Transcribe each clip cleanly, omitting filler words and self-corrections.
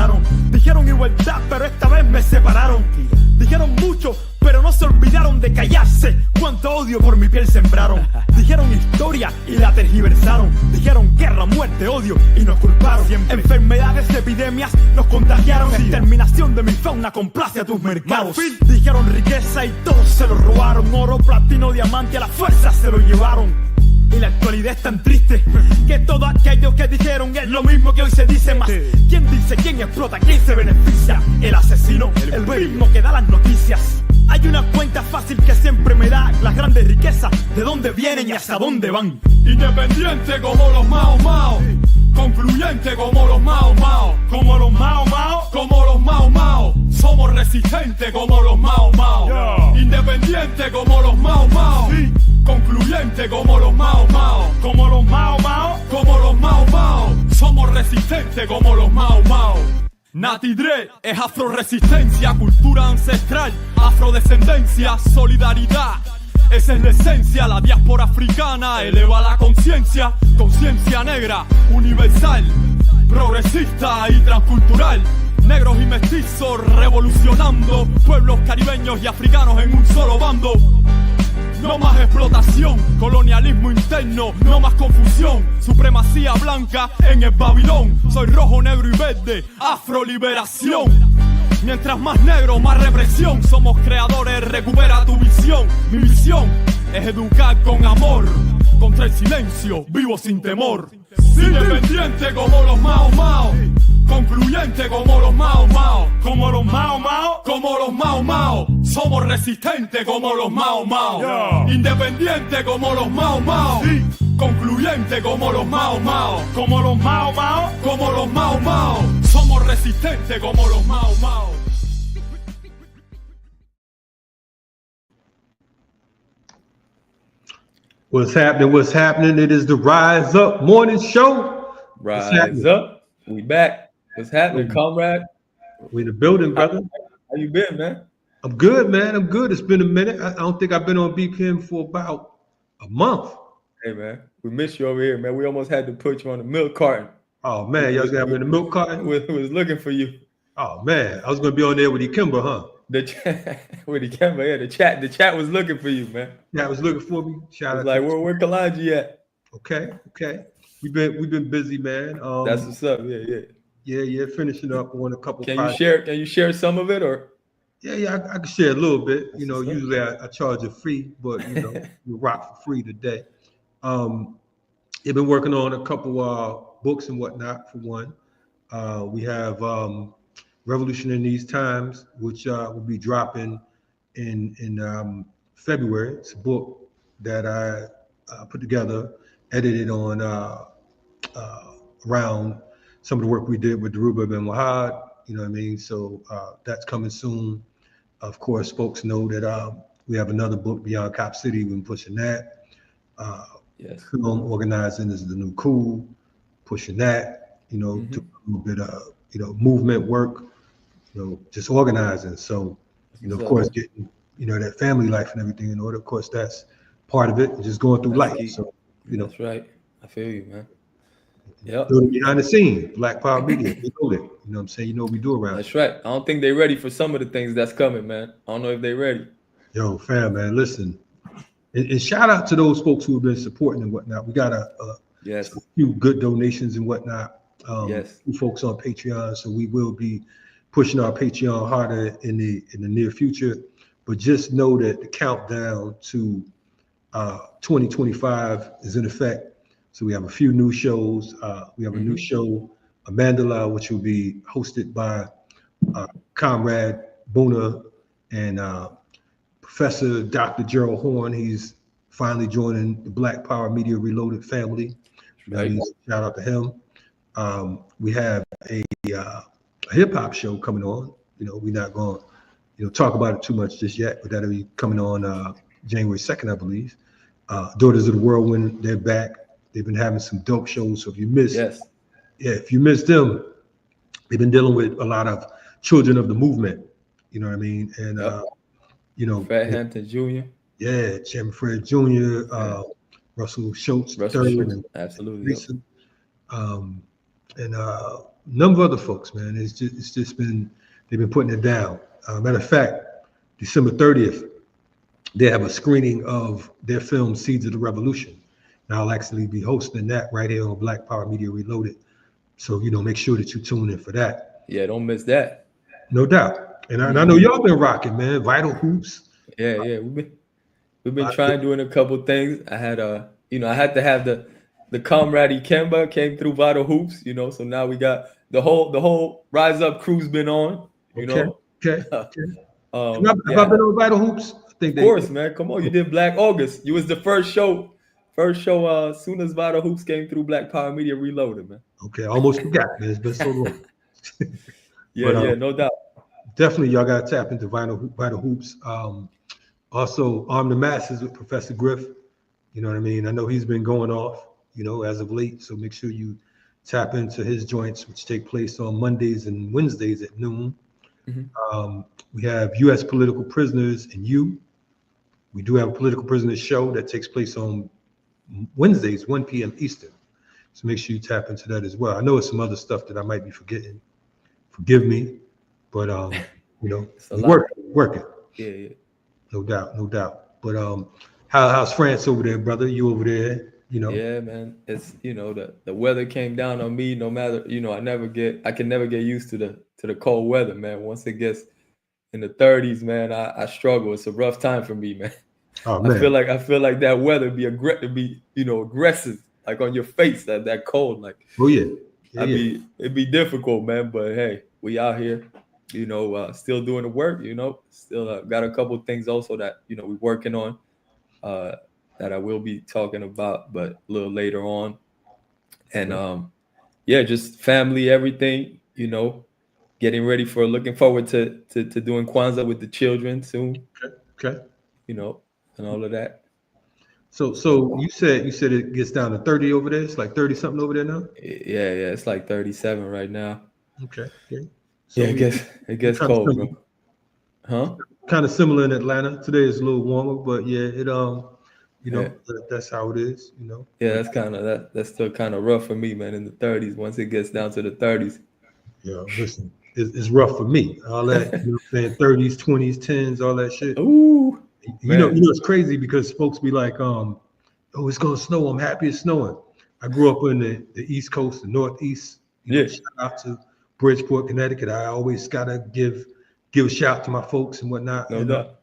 mataron. Dijeron igualdad, pero esta vez me separaron. Dijeron mucho, pero no se olvidaron de callarse. Cuánto odio por mi piel sembraron. Dijeron historia y la tergiversaron. Dijeron guerra, muerte, odio y nos culparon. Enfermedades, epidemias nos contagiaron. Exterminación de mi fauna complace a tus mercados. Dijeron riqueza y todos se lo robaron. Oro, platino, diamante, a la fuerza se lo llevaron. Y la actualidad es tan triste que todo aquello que dijeron es lo mismo que hoy se dice más. ¿Quién dice, quién explota, quién se beneficia? El asesino, el mismo que da las noticias. Hay una cuenta fácil que siempre me da las grandes riquezas, de dónde vienen y hasta dónde van. Independiente como los Mao Mao, concluyente como los Mao Mao, como los Mao Mao, como los Mao Mao. Somos resistentes como los Mao Mao, independiente como los Mao Mao, concluyente como los Mao Mao, como los Mao Mao, como los Mao Mao. Somos resistentes como los Mao Mao. Nati Dre es afroresistencia, cultura ancestral, afrodescendencia, solidaridad. Esa es la esencia, la diáspora africana eleva la conciencia, conciencia negra, universal, progresista y transcultural. Negros y mestizos revolucionando, pueblos caribeños y africanos en un solo bando. No más explotación, colonialismo interno, no más confusión, supremacía blanca en el Babilón. Soy rojo, negro y verde, afroliberación. Mientras más negro, más represión. Somos creadores, recupera tu visión. Mi misión es educar con amor, contra el silencio, vivo sin temor. Independiente como los Mao Mao, concluyente como los Mao Mao, como los Mao Mao, como los Mao Mao. Somos resistentes como los Mao Mao, independiente como los Mao Mao, concluyente como los Mao Mao, como los Mao Mao, como los Mao Mao. Somos resistentes como los Mao Mao. What's happening? What's happening? It is the Rise Up Morning Show. Rise up. We back. What's happening, comrade? We in the building, brother. How you been, man? I'm good, man. I'm good. It's been a minute. I don't think I've been on BPM for about a month. Hey, man. We miss you over here, man. We almost had to put you on the milk carton. Oh, man. Y'all gonna have me in the milk carton? We was looking for you. Oh, man. I was going to be on there with Ikemba, huh? With the camera, yeah. The chat was looking for you, man. Yeah, was looking for me. Shout out. Like, where Kalonji at? Okay. We've been busy, man. That's what's up. Yeah. Finishing up on a couple. Can you share some of it, or? Yeah, I can share a little bit. You know, usually I charge a fee, but you know, we rock for free today. I've been working on a couple books and whatnot. For one, we have Revolution in These Times, which will be dropping in February. It's a book that I put together, edited on around some of the work we did with Daruba Ben Wahad. You know what I mean? So that's coming soon. Of course, folks know that we have another book, Beyond Cop City. We've been pushing that. Yes. Film organizing is the new cool, pushing that. You know, do a little bit of movement work. You know, just organizing. So, you know, of course, getting that family life and everything in order. Of course, that's part of it. Just going through life. Key. So, that's right. I feel you, man. Yep. Behind the scenes, Black Power Media. You know that. You know what I'm saying? You know what we do around. That's right. I don't think they're ready for some of the things that's coming, man. I don't know if they're ready. Yo, fam, man, listen. And shout out to those folks who have been supporting and whatnot. We got a few good donations and whatnot. Few folks on Patreon, so we will be pushing our Patreon harder in the near future. But just know that the countdown to 2025 is in effect. So we have a few new shows. We have a new show, Amandala, which will be hosted by Comrade Boona and Professor Dr. Gerald Horn. He's finally joining the Black Power Media Reloaded family. Right. Shout out to him. We have a hip hop show coming on. You know, we're not going to talk about it too much just yet, but that'll be coming on January 2nd, I believe. Daughters of the Whirlwind, they're back. They've been having some dope shows. So if you missed, if you missed them, they've been dealing with a lot of children of the movement. You know what I mean? And Fred Hampton Jr. Yeah, Chairman Fred Jr., Russell Schultz III, and absolutely. Recent. And number of other folks, man. It's just been, they've been putting it down. Matter of fact, December 30th, they have a screening of their film Seeds of the Revolution. And I'll actually be hosting that right here on Black Power Media Reloaded. So, make sure that you tune in for that. Yeah, don't miss that. No doubt. And I know y'all been rocking, man. Vital Hoops. Yeah. We've been trying doing a couple things. I had I had to have the comrade Ikemba came through Vital Hoops, so now we got the whole Rise Up crew's been on, Okay. Have I been on Vital Hoops? I think of course, man. Come on, you did Black August. You was the first show as soon as Vital Hoops came through Black Power Media Reloaded, man. Okay, I almost forgot, man. It's been so long. No doubt. Definitely, y'all got to tap into Vital Hoops. Also, Arm the Masses with Professor Griff. You know what I mean? I know he's been going off, as of late. So make sure you tap into his joints, which take place on Mondays and Wednesdays at noon. Mm-hmm. We have U.S. Political Prisoners and You. We do have a Political Prisoners show that takes place on Wednesdays, 1 p.m. Eastern. So make sure you tap into that as well. I know it's some other stuff that I might be forgetting. Forgive me, but working. Yeah. No doubt. But how's France over there, brother? You over there? Yeah, man. It's the weather came down on me. No matter I can never get used to the cold weather, man. Once it gets in the 30s, man, I struggle. It's a rough time for me, man. Oh, man. I feel like that weather be aggressive, like on your face. That cold, like. Oh yeah. It'd be difficult, man. But hey, we out here, still doing the work. Still got a couple things also that we're working on. That I will be talking about, but a little later on. And just family, everything, looking forward to doing Kwanzaa with the children soon. Okay. And all of that. So you said it gets down to 30 over there. It's like 30 something over there now. Yeah. It's like 37 right now. Okay. So it gets cold, bro. Huh? Kind of similar in Atlanta. Today is a little warmer, but that's how it is. Yeah, that's still kind of rough for me, man. In the 30s, once it gets down to the 30s. Yeah, listen, it's rough for me. All that, 30s, 20s, 10s, all that shit. Ooh. It's crazy because folks be like, it's gonna snow. I'm happy it's snowing. I grew up in the East Coast, the Northeast. Shout out to Bridgeport, Connecticut. I always gotta give a shout to my folks and whatnot. No doubt.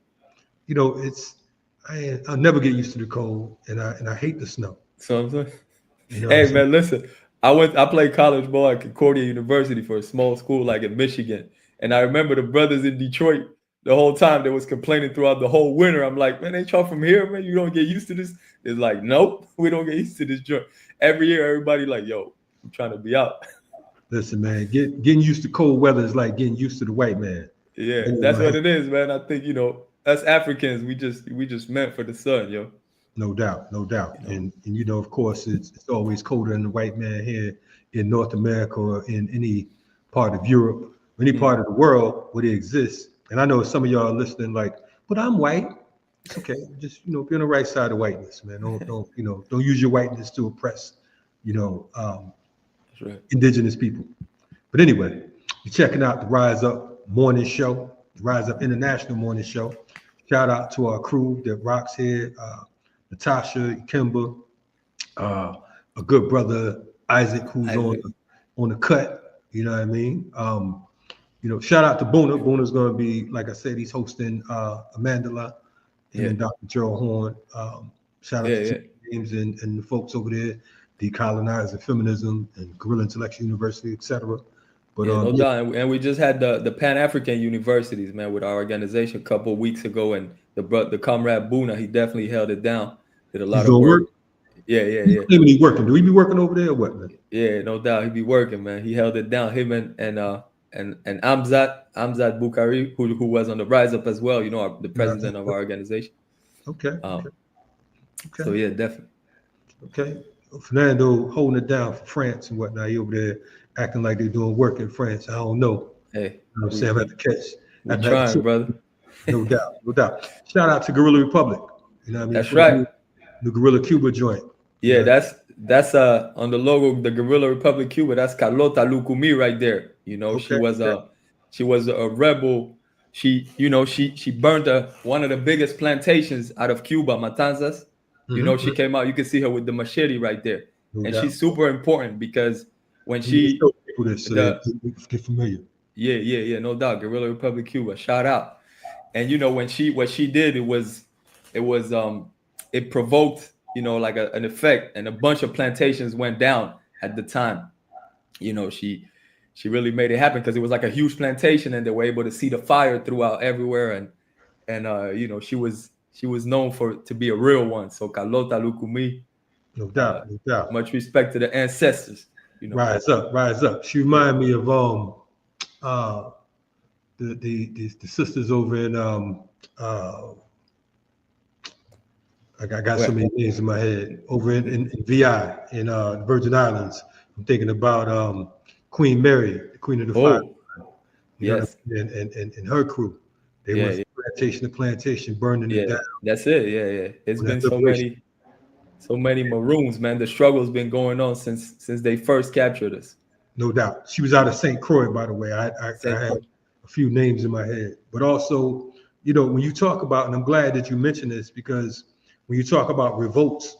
I'll never get used to the cold, and I hate the snow. So I'm saying, hey man, listen. I played college ball at Concordia University for a small school like in Michigan, and I remember the brothers in Detroit. The whole time they was complaining throughout the whole winter. I'm like, man, ain't y'all from here, man? You don't get used to this? It's like, nope, we don't get used to this joint. Every year, everybody like, yo, I'm trying to be out. Listen, man, getting used to cold weather is like getting used to the white man. Yeah, that's what it is, man. I think, us Africans, we just meant for the sun, yo. No doubt. And of course, it's always colder than the white man here in North America or in any part of Europe, any part of the world where they exist. And I know some of y'all are listening like, but I'm white. It's okay. Just, be on the right side of whiteness, man. Don't use your whiteness to oppress, That's right. indigenous people. But anyway, you're checking out the Rise Up Morning Show, the Rise Up International Morning Show. Shout out to our crew that rocks here, Natasha, Kimber, a good brother, Isaac, who's on the cut. You know what I mean? Shout out to Boona. Boona's going to be, like I said, he's hosting Amandala and Dr. Gerald Horn. Shout out to James and the folks over there, Decolonizing Feminism and Guerrilla Intellectual University, etc. But no doubt. And we just had the Pan-African universities, man, with our organization a couple of weeks ago, and the comrade Boona, he definitely held it down. Did a lot of work. Yeah. He working. Do he be working over there or what, man? Yeah, no doubt. He be working, man. He held it down. Him and Amzat Bukhari, who was on the Rise Up as well, the president of our organization. Okay. So yeah, definitely. Okay. Fernando holding it down for France and whatnot. He over there acting like they're doing work in France. I don't know. Hey, I'm saying I'm at the catch. We're trying, brother. No doubt. Shout out to Guerrilla Republic. You know what I mean? That's right. The Guerrilla Cuba joint. Yeah, that's that's on the logo, the Guerrilla Republic Cuba. That's Carlota Lucumí right there. You know, Okay. she was a rebel. She, you know, she burned one of the biggest plantations out of Cuba, Matanzas. You know, she came out. You can see her with the machete right there, No and doubt. she's super important because when You need to she show people this so they get familiar. yeah, no doubt, Guerrilla Republic Cuba, shout out. And you know, when what she did, it provoked, you know, like an effect, and a bunch of plantations went down at the time. You know, she really made it happen because it was like a huge plantation, and they were able to see the fire throughout everywhere, and you know, she was known to be a real one. So Carlota Lucumí, No doubt, no doubt. much respect to the ancestors. You know, Rise up, rise up. She reminded me of the sisters over in I got so many names in my head over in VI in the Virgin Islands. I'm thinking about Queen Mary, the Queen of the Fire. You know what I mean? And her crew. They went from plantation to plantation, burning it down. That's it. Yeah. It's been so many Maroons, man. The struggle's been going on since they first captured us. No doubt. She was out of St. Croix, by the way. I had a few names in my head. But also, you know, when you talk about, and I'm glad that you mentioned this, because when you talk about revolts,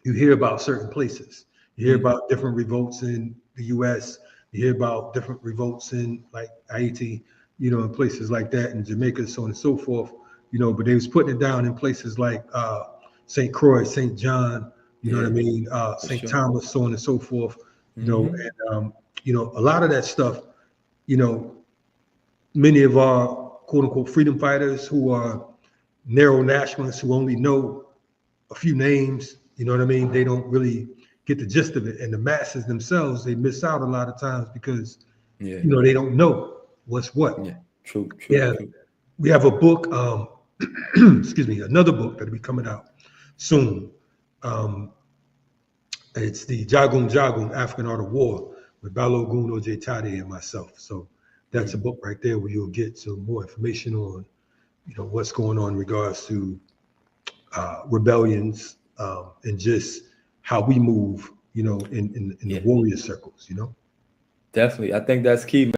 you hear about certain places. You hear about different revolts in the U.S. You hear about different revolts in like Haiti, you know, in places like that, in Jamaica, so on and so forth. You know, but they was putting it down in places like St. Croix, St. John, you know what I mean, St. Thomas, so on and so forth. You know, and you know, a lot of that stuff, you know, many of our quote unquote freedom fighters who are narrow nationalists who only know a few names, you know what I mean? They don't really get the gist of it. And the masses themselves, they miss out a lot of times because, you know, they don't know what's what. Yeah, true. We have a book, excuse me, another book that'll be coming out soon. It's the Jagun Jagun, African Art of War, with Balogun Ojetade and myself. So that's a book right there where you'll get some more information on, you know, what's going on in regards to rebellions and just how we move, you know, in the warrior circles, you know. Definitely, I think that's key, man.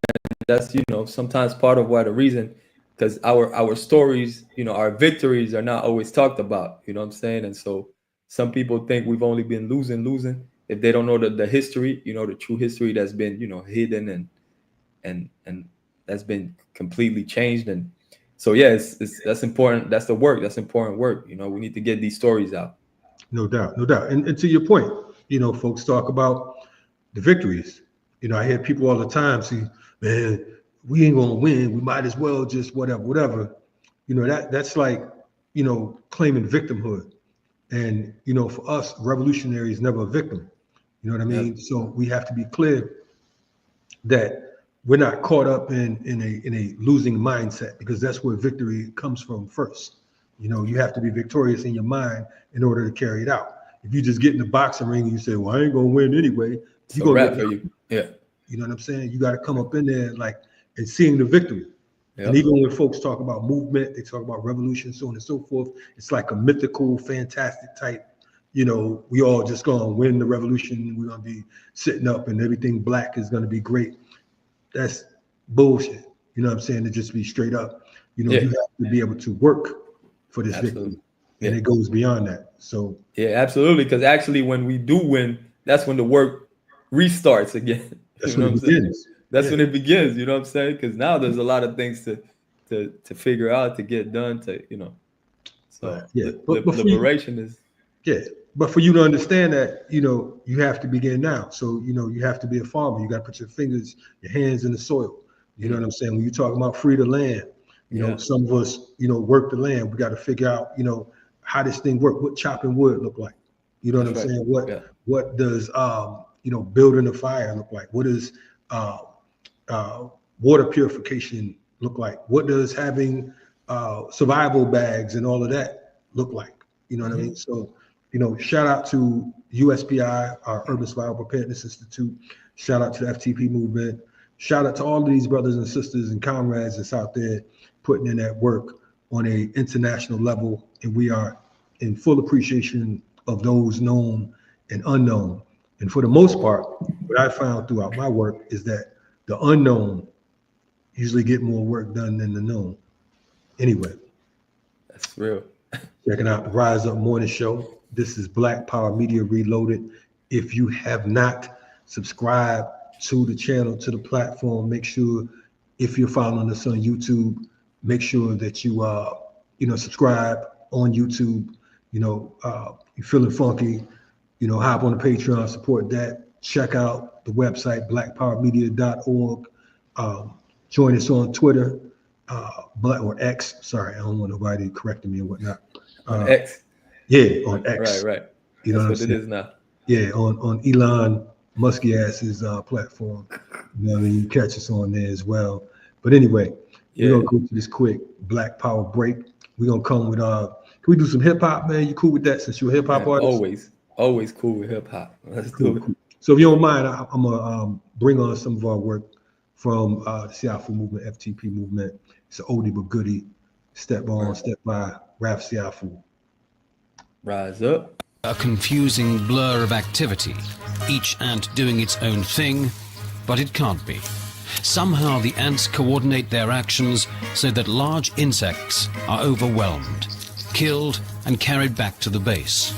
That's, you know, sometimes part of why the reason, because our stories, you know, our victories are not always talked about. You know what I'm saying? And so some people think we've only been losing if they don't know the history, you know, the true history that's been, you know, hidden and that's been completely changed. And so that's important. That's the work. That's important work. You know, we need to get these stories out. No doubt. And to your point, you know, folks talk about the victories. You know, I hear people all the time say, man, we ain't gonna win. We might as well just whatever. You know, that's like, you know, claiming victimhood. And, you know, for us, revolutionary is never a victim. You know what I mean? Yep. So we have to be clear that we're not caught up in a losing mindset, because that's where victory comes from first. You know, you have to be victorious in your mind in order to carry it out. If you just get in the boxing ring and you say, well, I ain't gonna win anyway, you're gonna get you. Yeah. You know what I'm saying? You got to come up in there and seeing the victory. Yep. And even when folks talk about movement, they talk about revolution, so on and so forth. It's like a mythical, fantastic type, you know, we all just going to win the revolution. We're going to be sitting up and everything black is going to be great. That's bullshit. You know what I'm saying? To just be straight up, you know, you have to be able to work for this victory. And it goes beyond that. So yeah, absolutely. Because actually when we do win, that's when the work restarts again. That's when it begins. That's when it begins, you know what I'm saying? Because now there's a lot of things to figure out, to get done, to, you know. So but liberation is. Yeah, but for you to understand that, you know, you have to begin now. So, you know, you have to be a farmer. You got to put your fingers, your hands in the soil. You know what I'm saying? When you talk about free the land, you know, some of us, you know, work the land. We got to figure out, you know, how this thing work, what chopping wood look like. You know what I'm saying? What does, you know, building a fire look like? What does water purification look like? What does having survival bags and all of that look like? You know what I mean? So, you know, shout out to USPI, our Urban Survival Preparedness Institute. Shout out to the FTP movement. Shout out to all of these brothers and sisters and comrades that's out there putting in that work on a international level. And we are in full appreciation of those known and unknown. And for the most part, what I found throughout my work is that the unknown usually get more work done than the known. Anyway. That's real. Checking out the Rise Up Morning Show. This is Black Power Media Reloaded. If you have not subscribed to the channel, to the platform, make sure, if you're following us on YouTube, make sure that you subscribe on YouTube. You're feeling funky, hop on the Patreon, support that. Check out the website, blackpowermedia.org. Join us on Twitter, or X. Sorry, I don't want nobody correcting me and whatnot. X. Yeah, on X. Right. You know That's what it is now. Yeah, on Elon Musky ass's platform. You catch us on there as well. But anyway, we're gonna go to this quick Black Power break. We're gonna come with can we do some hip hop, man? You cool with that since you're a hip hop artist? Always cool with hip hop. Let's do it. Cool. So if you don't mind, I'm gonna bring on some of our work from the Siafu movement, FTP movement. It's an oldie but goodie. Step on, step by, Raf Siafu. Rise up. A confusing blur of activity, each ant doing its own thing, but it can't be. Somehow the ants coordinate their actions so that large insects are overwhelmed, killed and carried back to the base.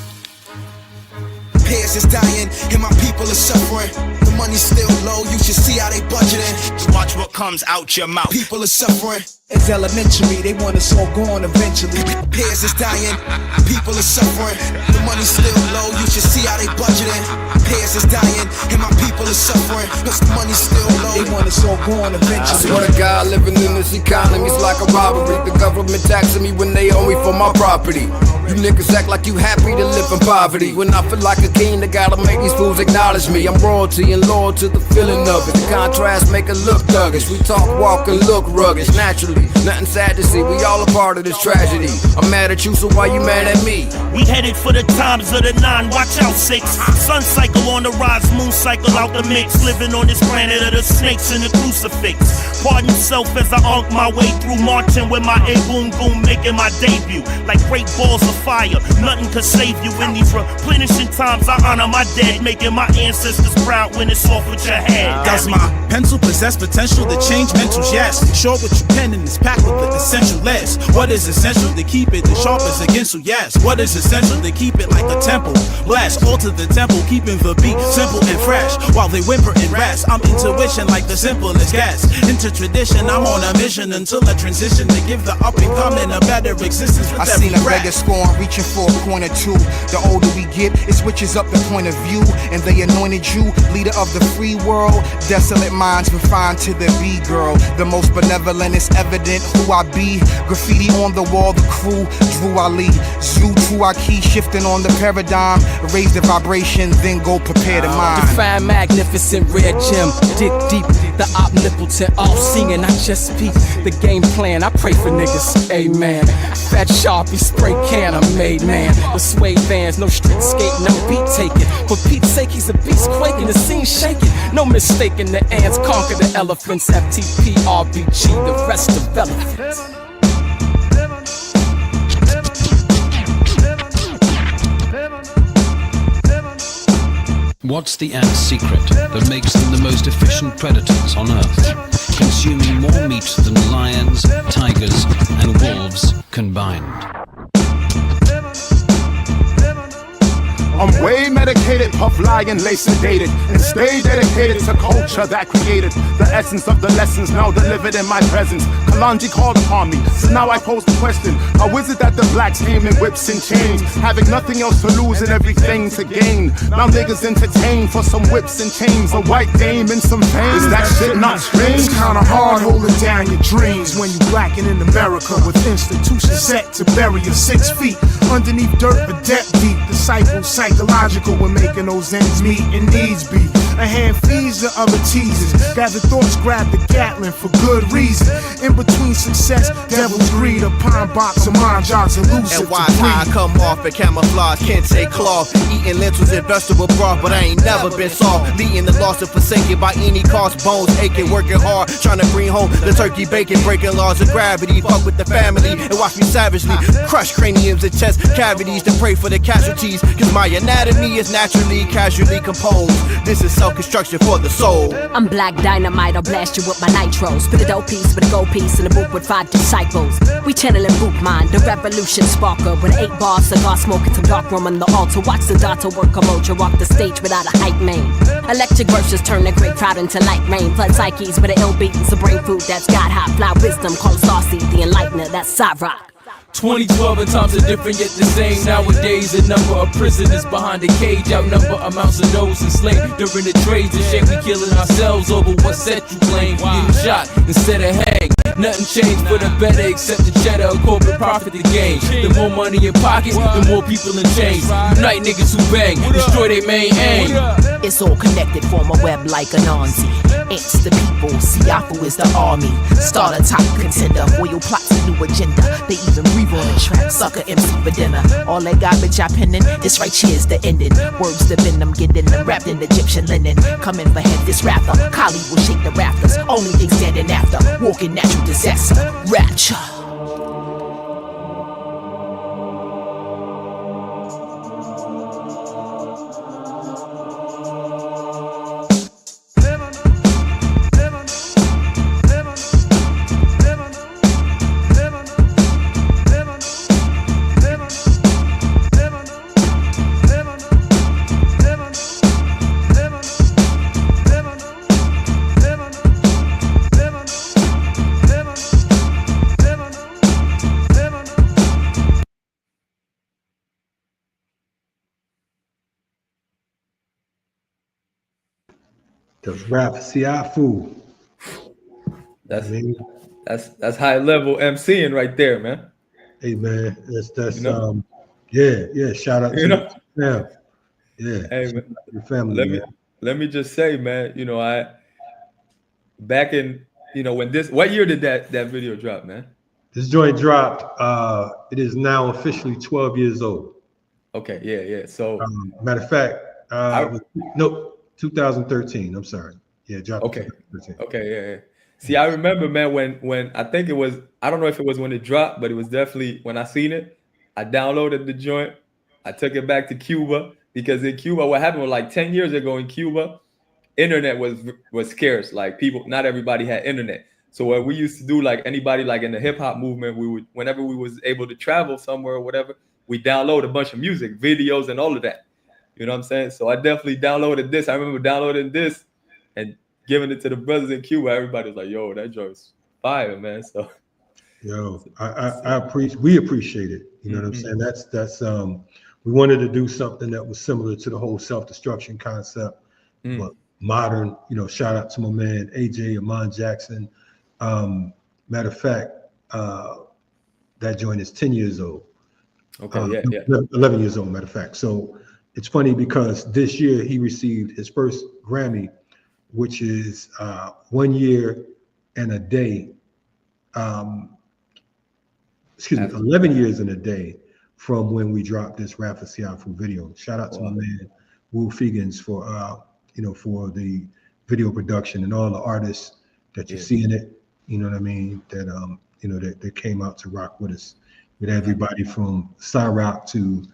Peers is dying and my people are suffering. The money's still low, you should see how they budgeting. Just watch what comes out your mouth. People are suffering. It's elementary, they want us all gone eventually. Peers is dying, people are suffering. The money's still low, you should see how they budgeting. Peers is dying and my people are suffering. Cause the money's still low, they want us all gone eventually. I swear to God, living in this economy's like a robbery. The government taxing me when they owe me for my property. You niggas act like you happy to live in poverty. When I feel like a king, I gotta make these fools acknowledge me. I'm royalty and loyal to the feeling of it. The contrast make it look thuggish. We talk, walk, and look rugged naturally. Nothing sad to see, we all a part of this tragedy. I'm mad at you, so why you mad at me? We headed for the times of the 9, watch out 6. Sun cycle on the rise, moon cycle out the mix. Living on this planet of the snakes and the crucifix. Pardon self as I unk my way through, marching with my A-boom boom, making my debut. Like great balls of fire, nothing could save you in these replenishing times. I honor my dead, making my ancestors proud when it's off with your head. Does my pencil possess potential to change mentals? Yes. Short with your pen in this pack with the essential less. What is essential to keep it the sharp as against you? Yes. What is essential to keep it like a temple? Blast, alter the temple, keeping the beat simple and fresh. While they whimper and rest, I'm intuition like the simplest gas. Into tradition, I'm on a mission until a transition to give the up and coming a better existence. I seen a beggar scorn reaching for a coin or two. The older we get, it switches up the point of view. And they anointed you, leader of the free world. Desolate minds refined to the B-girl. The most benevolent is evident who I be. Graffiti on the wall, the crew drew Ali. Zoo true I key, shifting on the paradigm. Raise the vibration, then go prepare the mind. Define magnificent rare gem, dig deep. The omnipotent, all-seeing, I just peep the game plan. I pray for niggas, amen. Fat Sharpie, spray can, I'm made man. The suede vans, no street skate, no beat taking. For Pete's sake, he's a beast quaking, the scene shaking. No mistaking, the ants conquer the elephants. FTP, RBG, the rest development. What's the ant's secret that makes them the most efficient predators on Earth, consuming more meat than lions, tigers, and wolves combined? I'm way medicated, puff lion, lace sedated, and stay dedicated to culture that created the essence of the lessons now delivered in my presence. Kalonji called upon me, so now I pose the question: how is it that the blacks came in whips and chains, having nothing else to lose and everything to gain? Now niggas entertain for some whips and chains, a white dame and some fame. Is that shit not strange? It's kinda hard holding down your dreams when you blacking in America with institutions set to bury you 6 feet underneath dirt for debt deep. Disciples psychological when making those ends meet and needs be. A hand feeds, the other teases. Gather thoughts, grab the Gatlin for good reason. In between success, devil's greed, a pine box, a mind jogs, elusive. And why I come off in camouflage, can't take cloth. Eating lentils and vegetable broth, but I ain't never been soft. Leading the lost and forsaken by any cost. Bones aching, working hard, trying to bring home the turkey bacon. Breaking laws of gravity, fuck with the family and watch me savagely crush craniums and chest cavities to pray for the casualties. Cause my anatomy is naturally, casually composed. This is self-construction for the soul. I'm black dynamite, I'll blast you with my nitro. Spit a dope piece with a gold piece in a book with 5 disciples. We channeling boot mind, the revolution sparker. With 8 bars, cigar smoking, some dark room on the altar. Watch the daughter work a mojo off the stage without a hype man. Electric verses turn the great crowd into light rain. Flood psyches with an ill beat and some brain food that's got hot. Fly wisdom, call Starseed, the enlightener, that's side rock. 2012 and times are different yet the same. Nowadays the number of prisoners behind the cage outnumber amounts of those enslaved during the trades. And shit, we killing ourselves over what set you claim. We getting shot instead of hang. Nothing changed for the better except the cheddar, corporate profit to gain. The more money in pockets, the more people in chains. Unite niggas who bang, destroy their main aim. It's all connected, form a web like Anansi. It's the people, Siafu is the army. Start a top contender, oil plots a new agenda. They even breathe on the track, sucker MC for dinner. All that garbage I penning, this right here's the ending. Words the venom, getting them wrapped in Egyptian linen. Coming for head, this rapper, Kali will shake the rafters. Only thing standing after, walking natural disaster, rapture. That's rap Siafu. That's high level MCing right there, man. Hey man, that's you know? Yeah. Shout out to you. Yeah. Hey man, your family. Let me just say, man, I back in when what year did that video drop, man? This joint dropped. It is now officially 12 years old. Okay, yeah. So matter of fact, 2013. I'm sorry. Yeah, dropped. Okay. Okay, yeah. See, I remember, man, when I think it was, I don't know if it was when it dropped, but it was definitely when I seen it. I downloaded the joint. I took it back to Cuba because in Cuba, what happened was like 10 years ago in Cuba, internet was scarce. Like not everybody had internet. So what we used to do, like anybody like in the hip hop movement, we would, whenever we was able to travel somewhere or whatever, we download a bunch of music, videos, and all of that. You know what I'm saying? So I definitely downloaded this. I remember downloading this and giving it to the brothers in Cuba. Everybody was like, "Yo, that joint's fire, man." So, we appreciate it. You know what I'm saying? That's we wanted to do something that was similar to the whole self-destruction concept, but modern. Shout out to my man AJ Amon Jackson. Matter of fact, that joint is 10 years old. Okay, 11 years old, matter of fact. So it's funny because this year he received his first Grammy, which is 1 year and a day. 11 years and a day from when we dropped this Rafa Siafu video. Shout out to my man Wu Fegans for for the video production and all the artists that you see in it. You know what I mean? That that came out to rock with us. With everybody from Cyrock to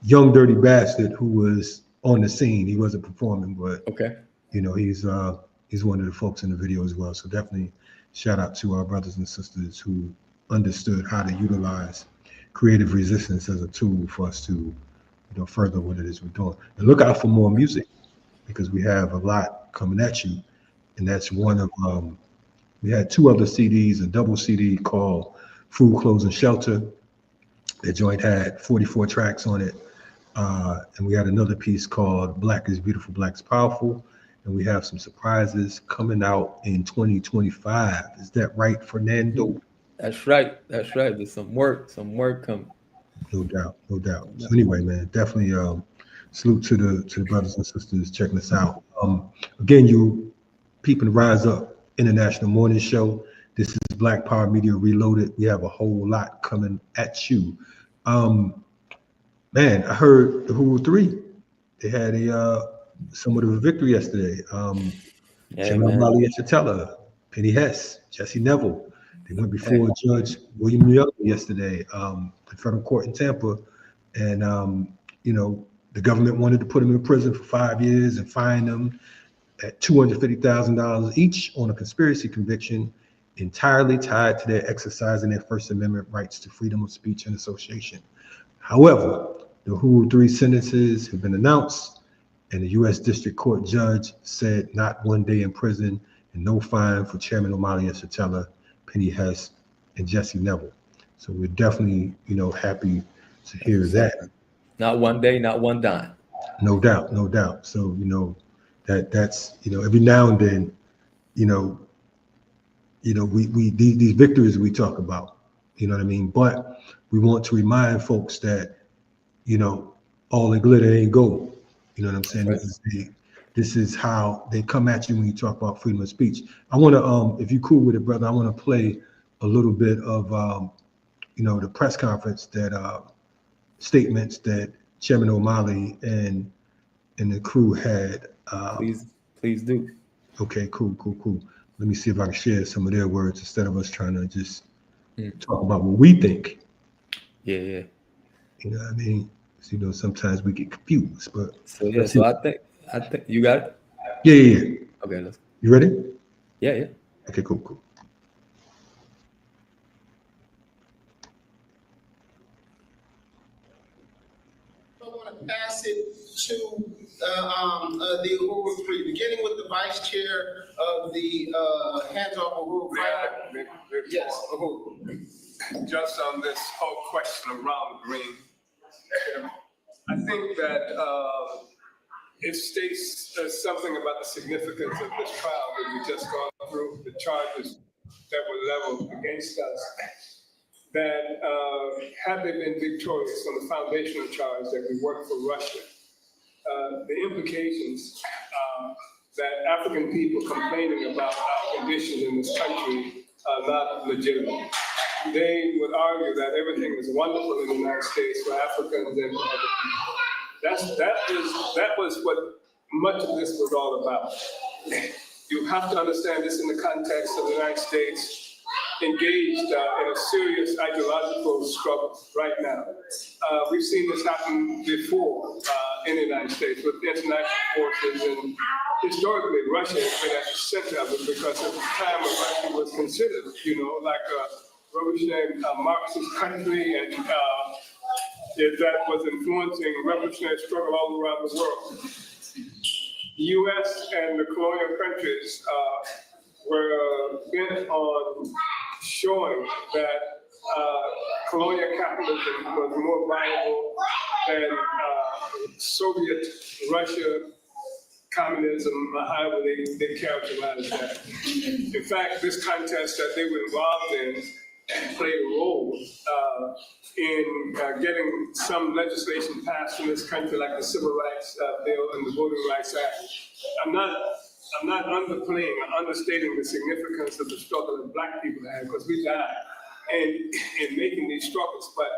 Young Dirty Bastard, who was on the scene. He wasn't performing, but he's one of the folks in the video as well. So definitely shout out to our brothers and sisters who understood how to utilize creative resistance as a tool for us to further what it is we're doing. And look out for more music because we have a lot coming at you. And that's one of we had 2 other CDs, a double CD called Food, Clothes, and Shelter. The joint had 44 tracks on it. And we had another piece called Black is Beautiful, Black is Powerful. And we have some surprises coming out in 2025. Is that right, Fernando? That's right. There's some work coming. No doubt. So anyway, man, definitely Salute to the brothers and sisters checking us out. Again, you peeping Rise Up International Morning Show. This is Black Power Media Reloaded. We have a whole lot coming at you. Man, I heard the Uhuru 3. They had somewhat of a victory yesterday. Chairman Mali Chatella, Penny Hess, Jesse Neville. They went before Judge William Mayotte yesterday, the federal court in Tampa, and the government wanted to put them in prison for 5 years and fine them at $250,000 each on a conspiracy conviction, entirely tied to their exercising their First Amendment rights to freedom of speech and association. However, the Uhuru 3 sentences have been announced, and the U.S. District Court judge said not 1 day in prison and no fine for Chairman Omali Chatella, Penny Hess, and Jesse Neville. So we're definitely, happy to hear that. Not 1 day, not one dime. No doubt, no doubt. So, that's every now and then, we these victories we talk about, you know what I mean? But we want to remind folks that, all the glitter ain't gold. You know what I'm saying? Right. This is how they come at you when you talk about freedom of speech. I want to, if you cool with it, brother, I want to play a little bit of, the press conference that statements that Chairman Omali and the crew had. Please do. Okay, cool. Let me see if I can share some of their words instead of us trying to just talk about what we think. Yeah. You know what I mean? So, sometimes we get confused, but so I think you got it. Yeah. Okay, let's. You ready? Yeah. Okay, cool. I want to pass it to the Uhuru 3, beginning with the vice chair of the hands-off Uhuru. Yes, Uhuru. Just on this whole question around green, I think that it states something about the significance of this trial that we just gone through, the charges that were leveled against us, that had they been victorious on the foundational charge that we worked for Russia, the implications that African people complaining about our conditions in this country are not legitimate. They would argue that everything is wonderful in the United States for Africans and for other people. That was what much of this was all about. You have to understand this in the context of the United States engaged in a serious ideological struggle right now. We've seen this happen before in the United States with international forces, and historically Russia has been at the center of it because at the time Russia was considered, like a revolutionary Marxist country, and that was influencing revolutionary struggle all around the world. The U.S. and the colonial countries were bent on showing that colonial capitalism was more viable than Soviet Russia communism, however they characterized that. In fact, this contest that they were involved in played a role in getting some legislation passed in this country, like the Civil Rights Bill and the Voting Rights Act. I'm not underplaying or understating the significance of the struggle that Black people had, because we died in making these struggles. But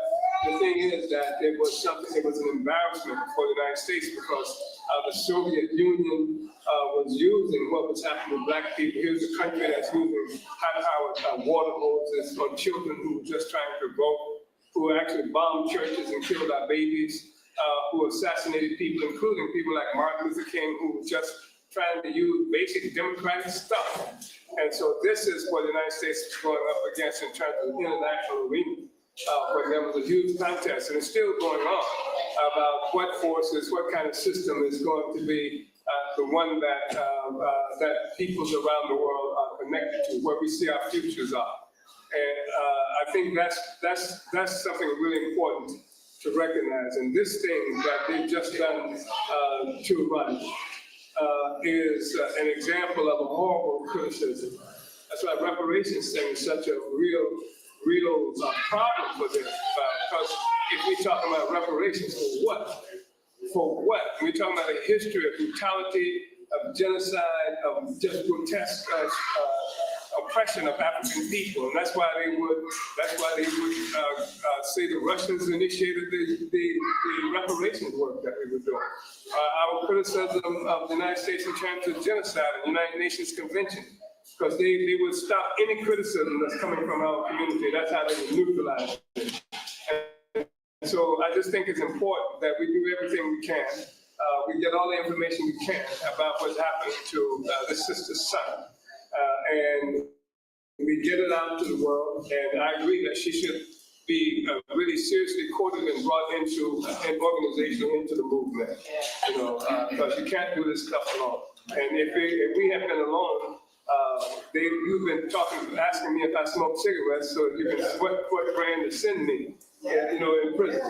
the thing is that it was an embarrassment for the United States, because the Soviet Union was using what was happening with Black people. Here's a country that's using high-powered water hoses on children who were just trying to vote, who actually bombed churches and killed our babies, who assassinated people, including people like Martin Luther King, who was just trying to use basic democratic stuff. And so this is what the United States is going up against in terms of the international arena, where there was a huge contest, and it's still going on, about what forces, what kind of system is going to be the one that that peoples around the world are connected to, where we see our futures are. And I think that's something really important to recognize. And this thing that they've just done to Russia is an example of a horrible criticism. That's why reparations thing is such a real problem for them. Because if we talk about reparations, for what? for what? We're talking about a history of brutality, of genocide, of just grotesque oppression of African people, and that's why they would say the Russians initiated the reparations work that we were doing. Our criticism of the United States in terms of genocide and United Nations Convention, because they would stop any criticism that's coming from our community. That's how they would neutralize it. And so I just think it's important that we do everything we can. We get all the information we can about what's happening to the sister's son. And we get it out to the world. And I agree that she should be really seriously courted and brought into an organization, into the movement. You know, because you can't do this stuff alone. And if we have been alone, you've been asking me if I smoke cigarettes, so you can what brand to send me, you know, in prison.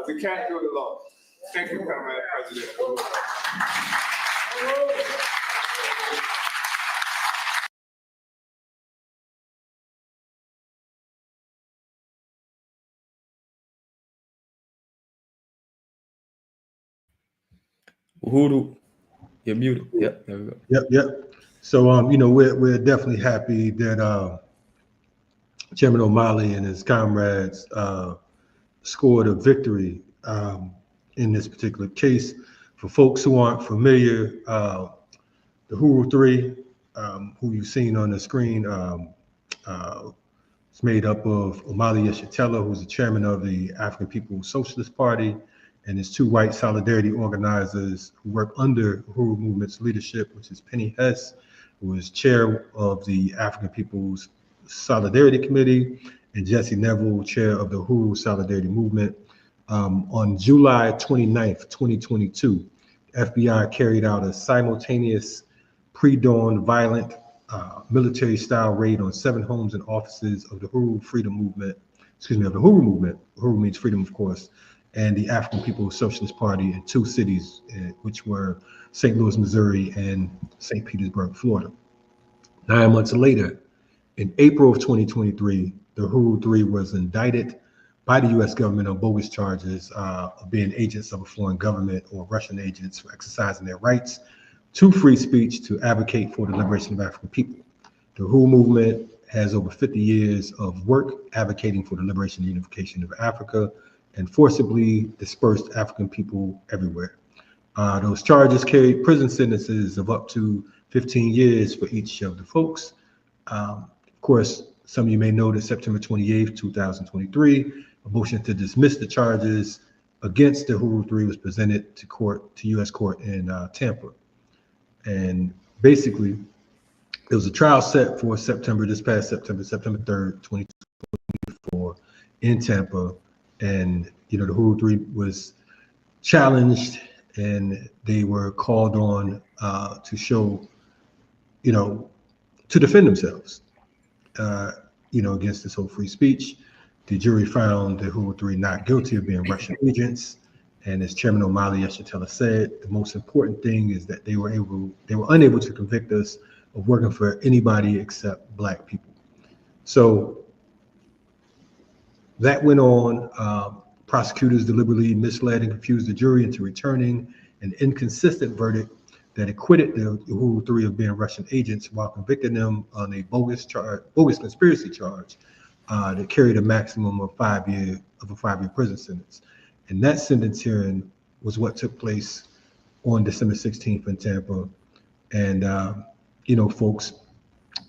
We can't do it alone. Thank you, Comrade President. Uhuru, you're muted. Yep, there we go. Yep. So, you know, we're definitely happy that Chairman O'Malley and his comrades scored a victory in this particular case. For folks who aren't familiar, the Uhuru 3, who you've seen on the screen, it's made up of Omali Yeshitela, who's the chairman of the African People's Socialist Party, and his two white solidarity organizers who work under Uhuru Movement's leadership, which is Penny Hess, who is chair of the African People's Solidarity Committee, and Jesse Neville, chair of the Uhuru Solidarity Movement. On July 29th, 2022, FBI carried out a simultaneous pre-dawn violent military-style raid on 7 homes and offices of the Uhuru Freedom Movement, of the Uhuru Movement, Uhuru means freedom, of course, and the African People's Socialist Party in 2 cities, which were St. Louis, Missouri, and St. Petersburg, Florida. 9 months later, in April of 2023, the Uhuru 3 was indicted by the U.S. government on bogus charges of being agents of a foreign government or Russian agents for exercising their rights to free speech to advocate for the liberation of African people. The Uhuru movement has over 50 years of work advocating for the liberation and unification of Africa and forcibly dispersed African people everywhere. Those charges carried prison sentences of up to 15 years for each of the folks. Of course, some of you may know that September 28th, 2023, a motion to dismiss the charges against the Uhuru 3 was presented to U.S. court in Tampa. And basically, it was a trial set for this past September 3rd, 2024 in Tampa. And, you know, the Uhuru 3 was challenged and they were called on to show, you know, to defend themselves, you know, against this whole free speech. The jury found the Uhuru 3 not guilty of being Russian agents. And as Chairman Omali Yeshitela said, the most important thing is that they were unable to convict us of working for anybody except Black people. So that went on. Prosecutors deliberately misled and confused the jury into returning an inconsistent verdict that acquitted the Uhuru 3 of being Russian agents while convicting them on a bogus conspiracy charge that carried a maximum of a 5-year prison sentence. And that sentence hearing was what took place on December 16th in Tampa. And, you know, folks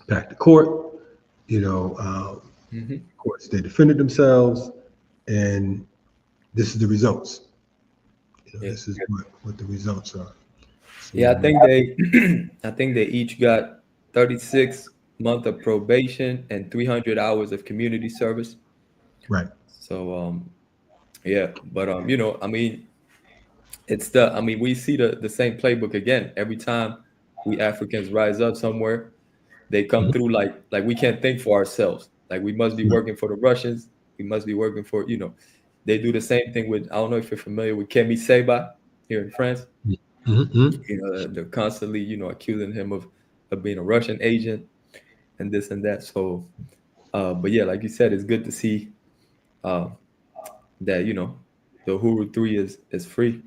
back to court, you know, of course, they defended themselves, and this is the results. You know, This is what the results are. So, yeah, I think they each got 36 months of probation and 300 hours of community service. Right. So, yeah, but you know, I mean, we see the same playbook again. Every time we Africans rise up somewhere, they come through like we can't think for ourselves. Like we must be working for the Russians. We must be working for, you know, they do the same thing with, I don't know if you're familiar with Kemi Seba here in France. You know, they're constantly, you know, accusing him of being a Russian agent and this and that. So, but yeah, like you said, it's good to see that, you know, the Uhuru 3 is free.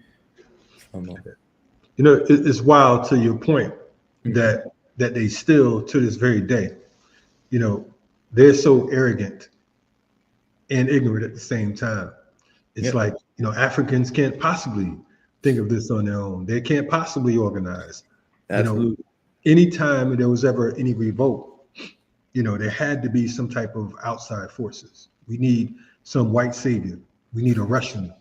You know, it's wild to your point that they still, to this very day, you know, they're so arrogant and ignorant at the same time. It's like, you know, Africans can't possibly think of this on their own. They can't possibly organize. Absolutely. You know, anytime there was ever any revolt, you know, there had to be some type of outside forces. We need some white savior. We need a Russian,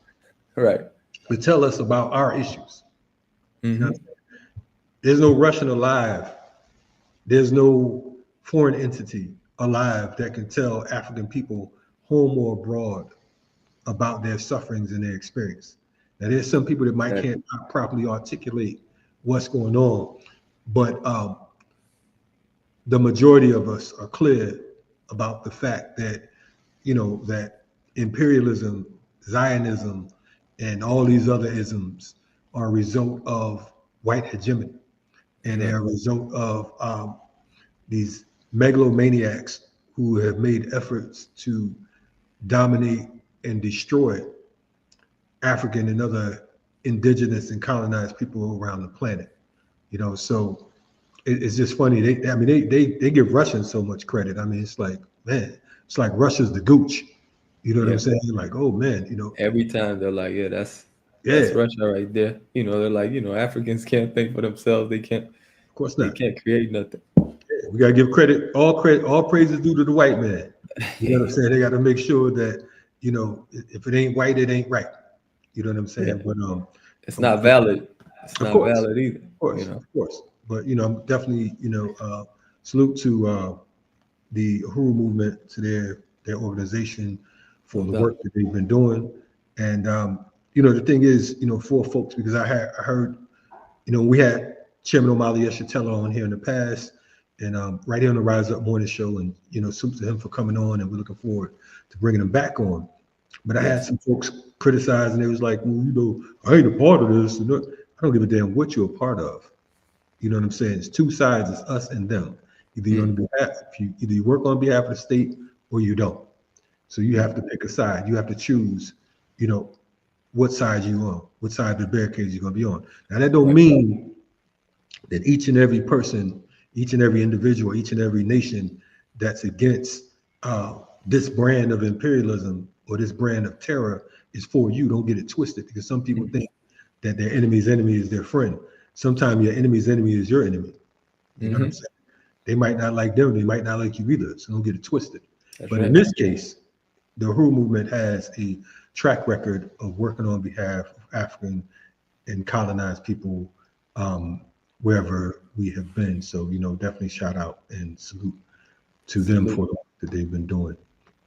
right, to tell us about our issues. You know, there's no Russian alive. There's no foreign entity alive that can tell African people, home or abroad, about their sufferings and their experience. Now, there's some people that might can't properly articulate what's going on, but the majority of us are clear about the fact that, you know, that imperialism, Zionism, and all these other isms are a result of white hegemony, and they're a result of these megalomaniacs who have made efforts to dominate and destroy African and other indigenous and colonized people around the planet. You know, so it's just funny. They give Russians so much credit. I mean, it's like, man, it's like Russia's the gooch. You know what I'm saying? Like, oh man, you know. Every time they're like, that's Russia right there. You know, they're like, you know, Africans can't think for themselves. They can't. Of course not. They can't create nothing. Yeah, we gotta give credit. All praises due to the white man. You know what I'm saying? They got to make sure that, you know, if it ain't white, it ain't right. You know what I'm saying? But it's not valid. It's not valid either. Of course, you know? Of course. But you know, I'm definitely, you know, salute to the Uhuru movement, to their organization for the work that they've been doing. And you know, the thing is, you know, for folks, because I heard, you know, we had Chairman Omali Yeshitela on here in the past, and right here on the Rise Up Morning Show, and you know, salute to him for coming on, and we're looking forward to bringing him back on. But I had some folks criticize, and they was like, well, you know, I ain't a part of this. And I don't give a damn what you're a part of. You know what I'm saying? It's two sides. It's us and them. Either you're on behalf, either you work on behalf of the state or you don't. So you have to pick a side. You have to choose, you know, what side you on, what side of the barricades you're going to be on. Now that don't mean that each and every person, each and every individual, each and every nation that's against this brand of imperialism or this brand of terror is for you. Don't get it twisted, because some people think that their enemy's enemy is their friend. Sometimes your enemy's enemy is your enemy. You know what I'm saying? They might not like them. They might not like you either. So don't get it twisted. But in this case, the Uhuru movement has a track record of working on behalf of African and colonized people wherever we have been. So, you know, definitely shout out and salute to them for the work that they've been doing.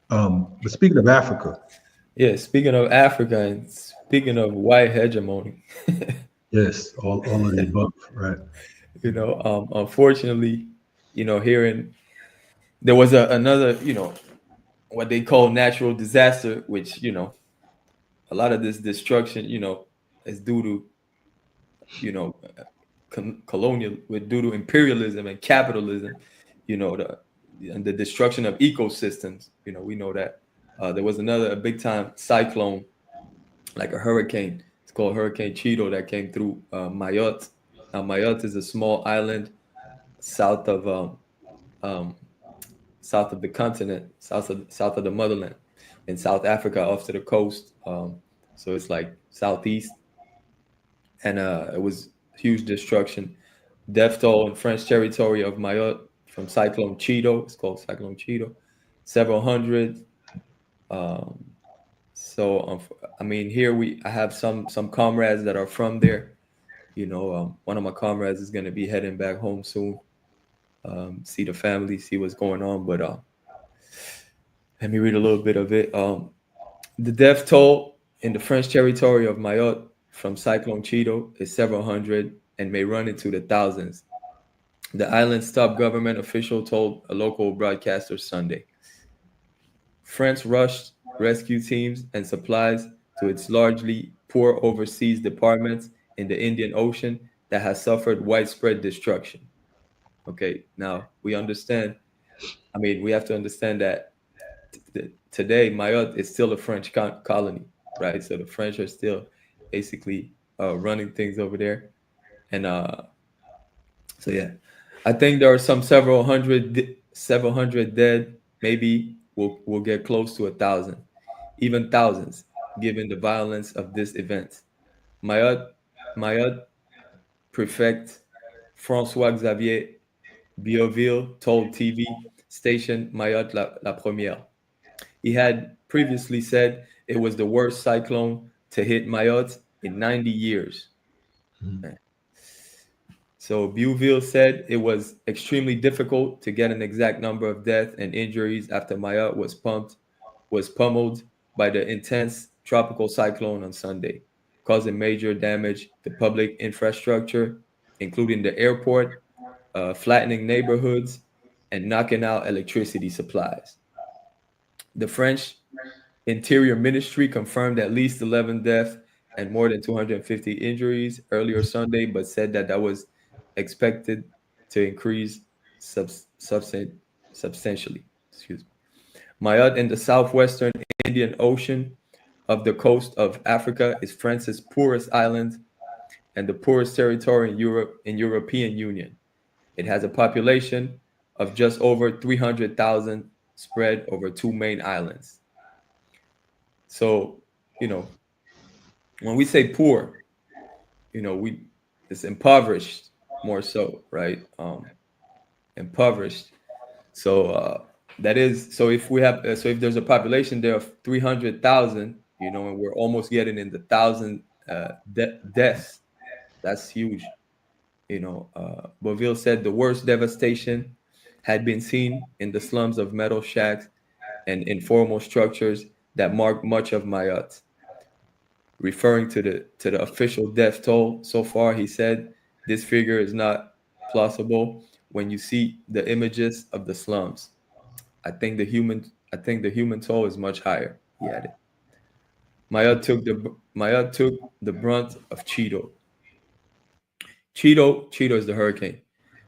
But speaking of Africa. Speaking of Africa and speaking of white hegemony. Yes, all of the above, right. You know, unfortunately, you know, there was another, you know, what they call natural disaster, which, you know, a lot of this destruction, you know, is due to, you know, due to imperialism and capitalism, you know, the destruction of ecosystems. You know, we know that there was a big time cyclone, like a hurricane. It's called Hurricane Cheeto, that came through Mayotte. Now, Mayotte is a small island south of the continent, south of the motherland, in South Africa, off to the coast. So it's like southeast, and it was huge destruction. Death toll in French territory of Mayotte from Cyclone Cheeto. It's called Cyclone Cheeto. Several hundred. So I mean, here I have some comrades that are from there. You know, one of my comrades is going to be heading back home soon. See the family, see what's going on. But let me read a little bit of it. The death toll in the French territory of Mayotte from Cyclone Cheeto is several hundred and may run into the thousands. The island's top government official told a local broadcaster Sunday. France rushed rescue teams and supplies to its largely poor overseas departments in the Indian Ocean that has suffered widespread destruction. Okay, now we understand. I mean, we have to understand that today Mayotte is still a French colony, right? So the French are still basically running things over there. And so yeah, I think there are several hundred dead. Maybe we'll get close to 1,000, even thousands, given the violence of this event. Mayotte Prefect François Xavier Bioville told TV station Mayotte La Première. He had previously said it was the worst cyclone to hit Mayotte in 90 years. So Bioville said it was extremely difficult to get an exact number of deaths and injuries after Mayotte was pummeled by the intense tropical cyclone on Sunday, causing major damage to public infrastructure, including the airport, flattening neighborhoods, and knocking out electricity supplies. The French Interior Ministry confirmed at least 11 deaths and more than 250 injuries earlier Sunday, but said that was expected to increase substantially. Excuse me. Mayotte in the southwestern Indian Ocean of the coast of Africa is France's poorest island and the poorest territory in Europe in European Union. It has a population of just over 300,000 spread over two main islands. So, when we say poor, it's impoverished more so, right? Impoverished. So if there's a population there of 300,000, and we're almost getting in the 1,000 deaths, that's huge. Boville said the worst devastation had been seen in the slums of metal shacks and informal structures that marked much of Mayotte. Referring to the official death toll so far, he said this figure is not plausible when you see the images of the slums. I think the human toll is much higher, he added. Mayotte took the brunt of Cheeto. Cheeto is the hurricane.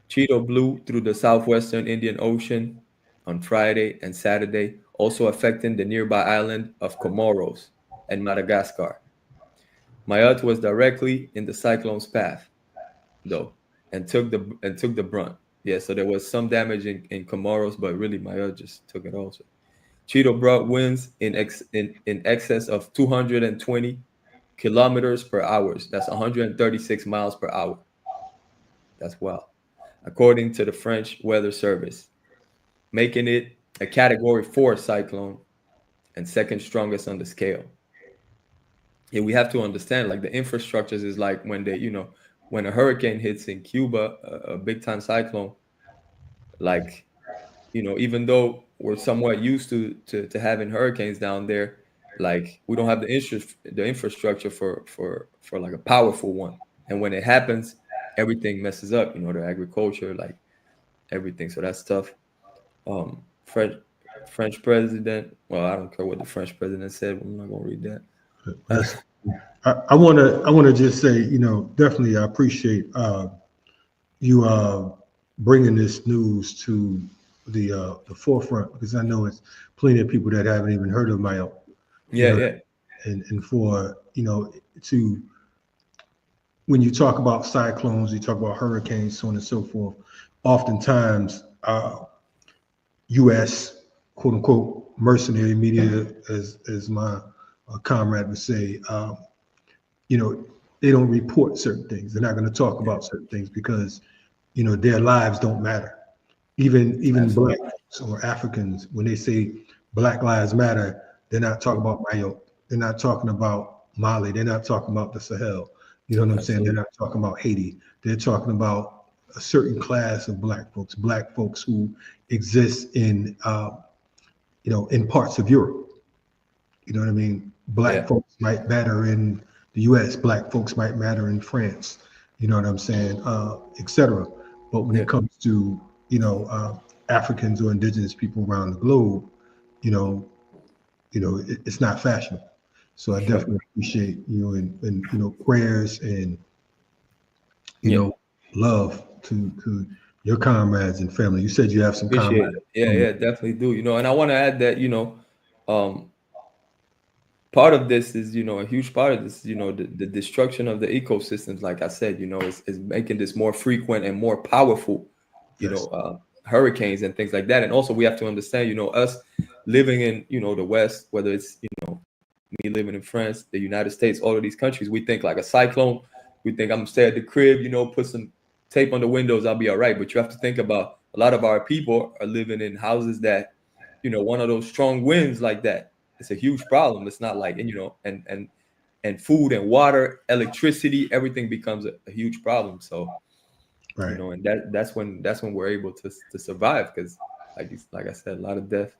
Cheeto blew through the southwestern Indian Ocean on Friday and Saturday, also affecting the nearby island of Comoros and Madagascar. Mayotte was directly in the cyclone's path, though, and took the brunt. Yeah, so there was some damage in Comoros, but really Mayotte just took it also. Cheeto brought winds in excess of 220 kilometers per hour. That's 136 miles per hour. That's wild, according to the French Weather Service, making it a Category 4 cyclone and second strongest on the scale. Yeah, we have to understand, like, the infrastructures is like when when a hurricane hits in Cuba, a big time cyclone, like, even though we're somewhat used to having hurricanes down there, like, we don't have the infrastructure for like a powerful one. And when it happens, everything messes up, the agriculture, like everything. So that's tough. French president. Well, I don't care what the French president said. I'm not gonna read that. I want to just say, definitely I appreciate you bringing this news to the forefront, because I know it's plenty of people that haven't even heard of Mayotte. Yeah. And for to, when you talk about cyclones, you talk about hurricanes, so on and so forth. Oftentimes, U.S. quote unquote mercenary media, as my comrade would say, they don't report certain things. They're not going to talk about certain things because, their lives don't matter. Even Black folks or Africans, when they say Black Lives Matter, they're not talking about Mayotte. They're not talking about Mali. They're not talking about the Sahel. You know what I'm saying? They're not talking about Haiti. They're talking about a certain class of Black folks who exist in, in parts of Europe. You know what I mean? Black folks might matter in the U.S. Black folks might matter in France. You know what I'm saying? Etc. But when it comes to, Africans or indigenous people around the globe, it's not fashionable. So I definitely appreciate you and prayers and love to your comrades and family. You said you have some comrades. Yeah, definitely do. And I want to add that part of this is, a huge part of this, the destruction of the ecosystems, like I said, is making this more frequent and more powerful, hurricanes and things like that. And also we have to understand, us living in, the West, whether it's, me living in France, the United States, all of these countries, we think like a cyclone. We think I'm gonna stay at the crib, put some tape on the windows, I'll be all right. But you have to think about a lot of our people are living in houses that, one of those strong winds like that, it's a huge problem. It's not like, and food and water, electricity, everything becomes a huge problem. So, right. And that's when we're able to survive, because like I said, a lot of death.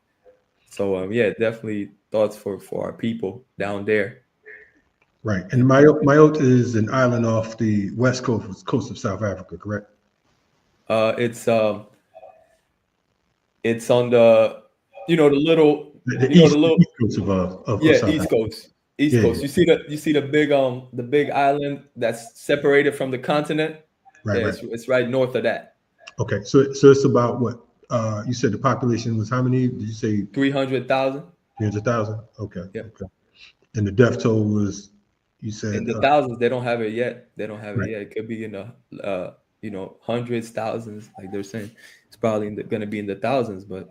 So definitely thoughts for our people down there. Right. And Mayotte is an island off the west coast of South Africa, correct? It's on the the little east coast of East South Coast. Yeah. You see the big island that's separated from the continent. Right, right. It's right north of that. Okay, so it's about what you said the population was how many? Did you say 300,000? 300,000. Okay. Yeah. Okay. And the death toll was, you said, in the thousands. They don't have it yet. They don't have right. it yet. It could be in the hundreds, thousands, like they're saying. It's probably going to be in the thousands, but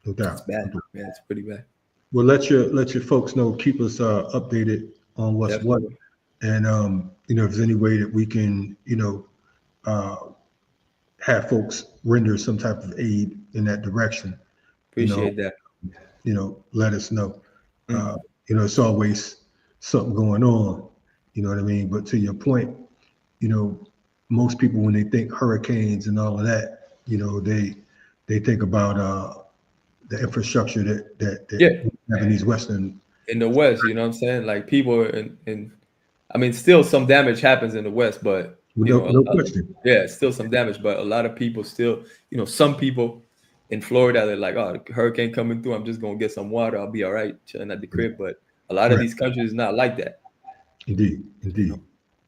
no doubt. It's bad. Yeah, it's pretty bad. Well, let your folks know. Keep us updated on what's Definitely. what, and if there's any way that we can, have folks render some type of aid in that direction. Appreciate that. Let us know. It's always something going on. You know what I mean? But to your point, most people when they think hurricanes and all of that, they think about the infrastructure that we have in these western. In the West, you know what I'm saying? Like people still some damage happens in the West, but no question. Yeah, still some damage, but a lot of people still, some people in Florida, they're like, oh, hurricane coming through, I'm just gonna get some water, I'll be all right, chilling at the crib. But a lot of these countries is not like that. Indeed.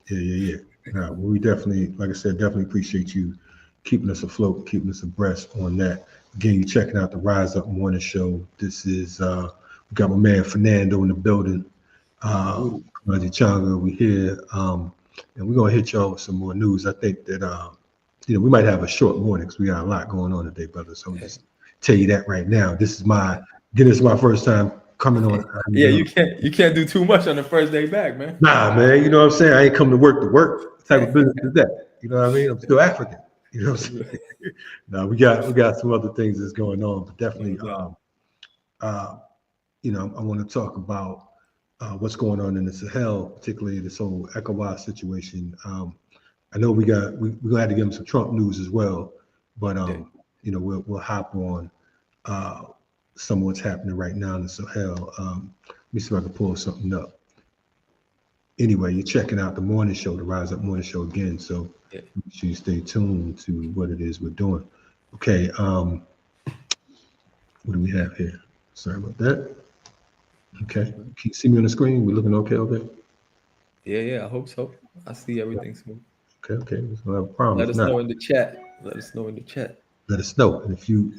Yeah. Well, we definitely, like I said, definitely appreciate you keeping us afloat, keeping us abreast on that. Again, you're checking out the Rise Up Morning Show. This is we got my man Fernando in the building. Kalonji Changa, we here. And we're gonna hit y'all with some more news. I think that we might have a short morning because we got a lot going on today, brother. So I'll just tell you that right now. This is my first time coming on. Yeah, you can't do too much on the first day back, man. Nah, man. You know what I'm saying? I ain't come to work. What type of business is that? You know what I mean? I'm still African. You know what I'm saying? No, we got some other things that's going on, but definitely I want to talk about what's going on in the Sahel, particularly this whole ECOWAS situation. I know we're gonna have to give them some Trump news as well, but we'll hop on some of what's happening right now in the Sahel. Let me see if I can pull something up. Anyway, you're checking out the morning show, the Rise Up Morning Show again. So make sure you stay tuned to what it is we're doing. Okay, what do we have here? Sorry about that. Okay, can you see me on the screen? We're looking okay? Yeah, I hope so. I see everything smooth. Okay, we don't have a problem. Let us know in the chat. Let us know. And if you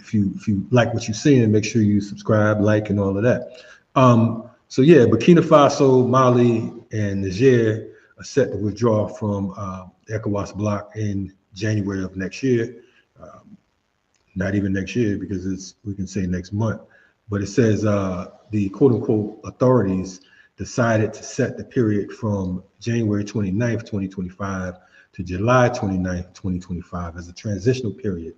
like what you're seeing, make sure you subscribe, like, and all of that. So yeah, Burkina Faso, Mali, and Niger are set to withdraw from the ECOWAS bloc in January of next year. Not even next year, because we can say next month. But it says the quote-unquote authorities decided to set the period from January 29th, 2025 to July 29th, 2025 as a transitional period,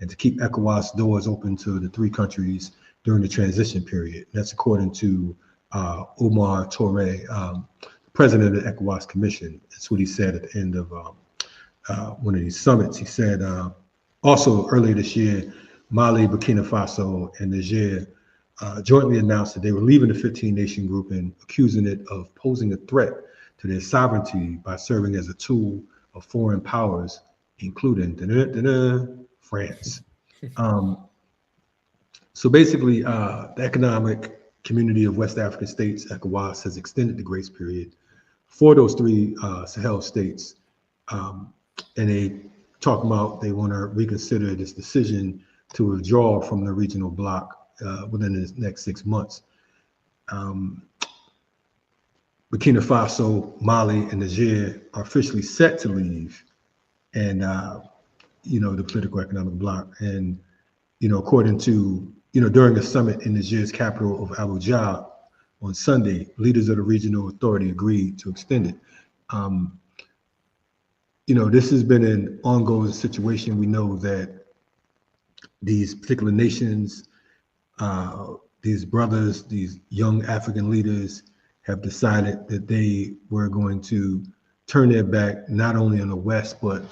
and to keep ECOWAS doors open to the three countries during the transition period. That's according to Omar Touré, president of the ECOWAS Commission. That's what he said at the end of one of these summits. He said also earlier this year, Mali, Burkina Faso, and Niger jointly announced that they were leaving the 15-nation group and accusing it of posing a threat to their sovereignty by serving as a tool of foreign powers, including France. So basically, the Economic Community of West African States, ECOWAS, has extended the grace period for those three Sahel states. And they talk about they want to reconsider this decision to withdraw from the regional bloc within the next 6 months. Burkina Faso, Mali, and Niger are officially set to leave, and the political economic bloc. And according to during a summit in Niger's capital of Abuja on Sunday, leaders of the regional authority agreed to extend it. This has been an ongoing situation. We know that these particular nations, these brothers, these young African leaders have decided that they were going to turn their back not only on the West, but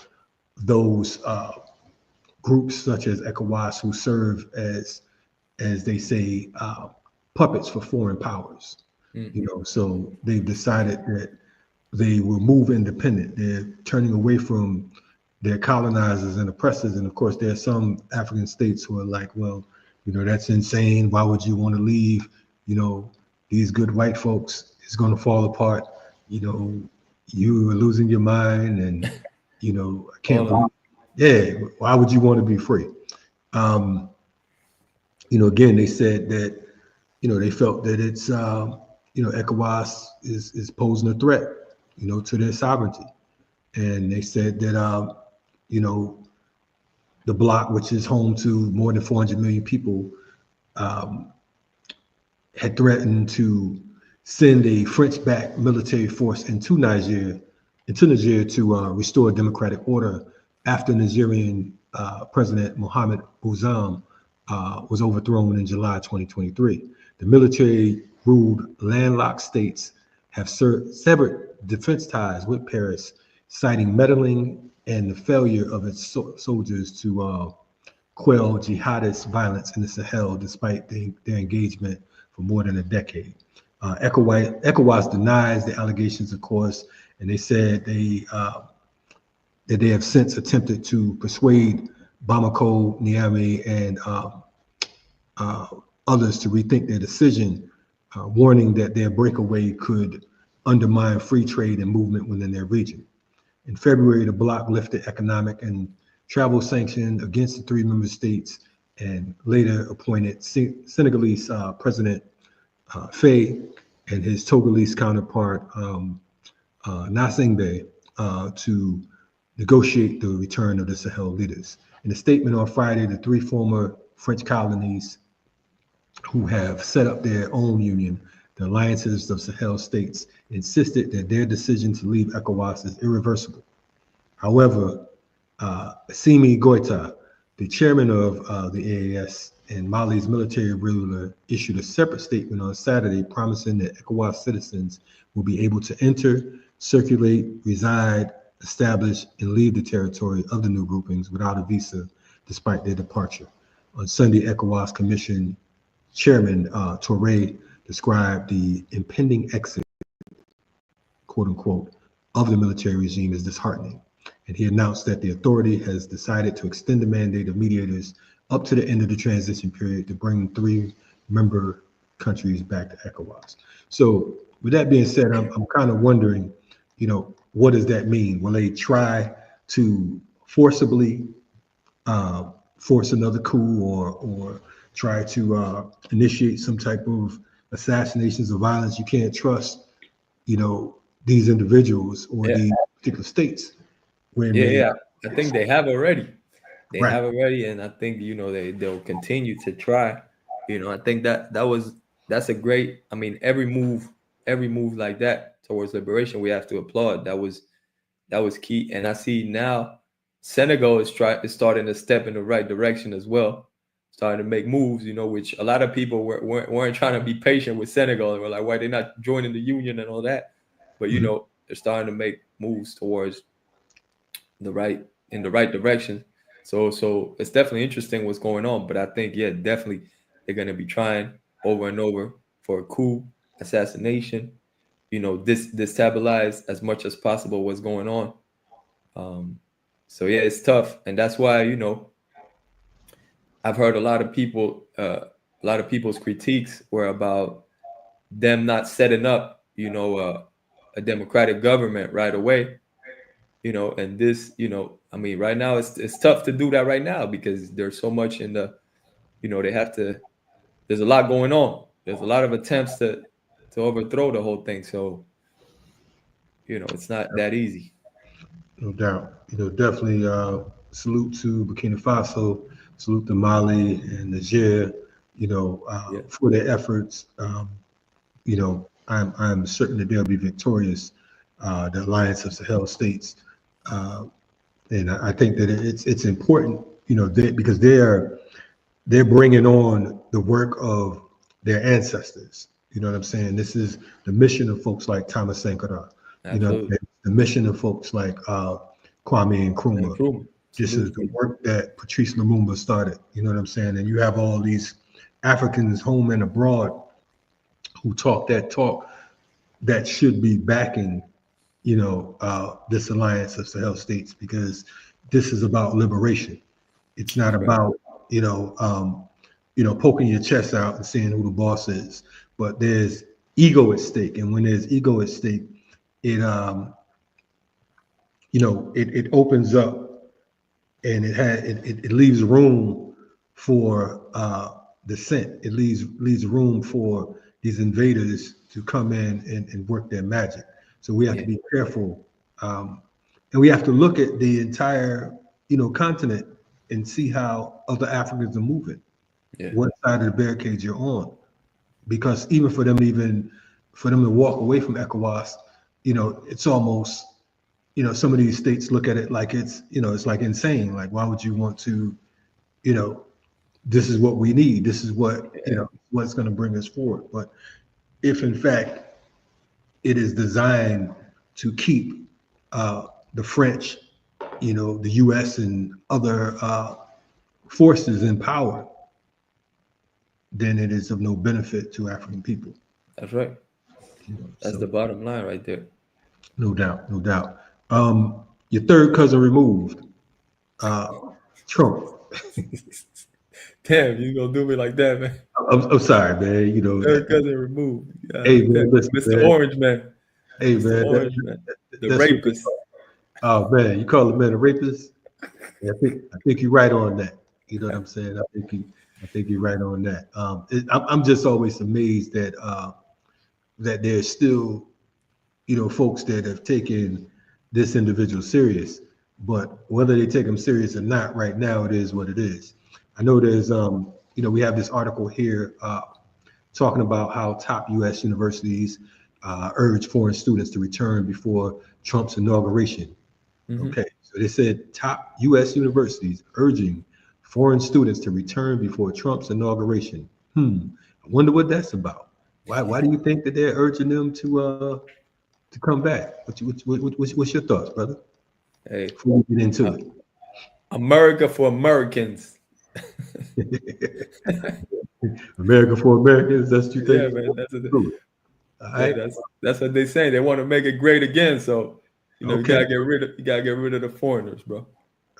those groups such as ECOWAS who serve as they say, puppets for foreign powers. So they've decided that they will move independent. They're turning away from their colonizers and oppressors. And of course, there are some African states who are like, well, that's insane. Why would you want to leave? These good white folks is going to fall apart. You are losing your mind, and I can't believe. Yeah, why would you want to be free? Again, they said that they felt that it's ECOWAS is posing a threat to their sovereignty, and they said that the bloc, which is home to more than 400 million people, had threatened to send a French-backed military force into Niger to restore democratic order after Nigerian President Mohamed Bazoum was overthrown in July 2023. The military-ruled landlocked states have severed defense ties with Paris, citing meddling and the failure of its soldiers to quell jihadist violence in the Sahel, despite their engagement for more than a decade. ECOWAS denies the allegations, of course, and they said that they have since attempted to persuade Bamako, Niamey, and others to rethink their decision, warning that their breakaway could undermine free trade and movement within their region. In February, the bloc lifted economic and travel sanctions against the 3 member states and later appointed Senegalese President Faye and his Togolese counterpart Nasingbe to negotiate the return of the Sahel leaders. In a statement on Friday, the 3 former French colonies who have set up their own union, the Alliances of Sahel States, insisted that their decision to leave ECOWAS is irreversible. However, Assimi Goïta, the chairman of the EAS and Mali's military ruler, issued a separate statement on Saturday promising that ECOWAS citizens will be able to enter, circulate, reside, establish, and leave the territory of the new groupings without a visa despite their departure. On Sunday, ECOWAS Commission Chairman Touré described the impending exit, quote unquote, of the military regime as disheartening. And he announced that the authority has decided to extend the mandate of mediators up to the end of the transition period to bring 3 member countries back to ECOWAS. So with that being said, I'm kind of wondering, what does that mean? Will they try to forcibly force another coup or try to initiate some type of assassinations or violence? You can't trust, these individuals or these particular states. I think they have already. They have already, and I think they'll continue to try. I think that's a great. I mean, every move like that towards liberation, we have to applaud. That was key, and I see now Senegal is starting to step in the right direction as well, starting to make moves. Which a lot of people weren't trying to be patient with Senegal. They were like, why they're not joining the union and all that? But they're starting to make moves towards in the right direction. So it's definitely interesting what's going on. But I think, definitely they're going to be trying over and over for a coup, assassination, destabilize as much as possible what's going on. So it's tough. And that's why, I've heard a lot of people's critiques were about them not setting up, a democratic government right away. And this, right now it's tough to do that right now because there's so much in the, there's a lot going on. There's a lot of attempts to overthrow the whole thing. So it's not that easy. No doubt. Definitely salute to Burkina Faso, salute to Mali and Niger, for their efforts. I'm certain that they'll be victorious, the Alliance of Sahel States. And I think that it's important, because they're bringing on the work of their ancestors. You know what I'm saying? This is the mission of folks like Thomas Sankara. The mission of folks like Kwame Nkrumah. This is the work that Patrice Lumumba started. You know what I'm saying? And you have all these Africans home and abroad who talk that talk that should be backing, this alliance of Sahel states, because this is about liberation. It's not about, poking your chest out and seeing who the boss is, but there's ego at stake. And when there's ego at stake, it opens up and it leaves room for dissent. It leaves room for these invaders to come in and work their magic. So we have to be careful, and we have to look at the entire continent and see how other Africans are moving. What side of the barricade you're on, because even for them to walk away from ECOWAS, it's almost, some of these states look at it like it's like insane. Like, why would you want to, this is what we need. This is what, what's going to bring us forward. But if in fact it is designed to keep the French, the US and other forces in power, then it is of no benefit to African people. That's right. That's the bottom line right there. No doubt, no doubt. Your third cousin removed, Trump. Damn, you gonna do me like that, man? I'm sorry, man. Third cousin removed. Hey, man, listen, Mr. man. Orange Man. Hey, Mr. man. Orange Man. The rapist. Oh man, you call a man a rapist? Yeah, I think you're right on that. You know what I'm saying? I think you're right on that. I'm just always amazed that that there's still, folks that have taken this individual serious. But whether they take him serious or not, right now it is what it is. I know there's, we have this article here talking about how top U.S. universities urge foreign students to return before Trump's inauguration. Okay, so they said top U.S. universities urging foreign students to return before Trump's inauguration. I wonder what that's about. Why do you think that they're urging them to come back? What's your thoughts, brother? Hey, before we get into it. America for Americans. America for Americans. That's what you think? Yeah, man. That's what they say. They want to make it great again. So you gotta get rid of the foreigners, bro.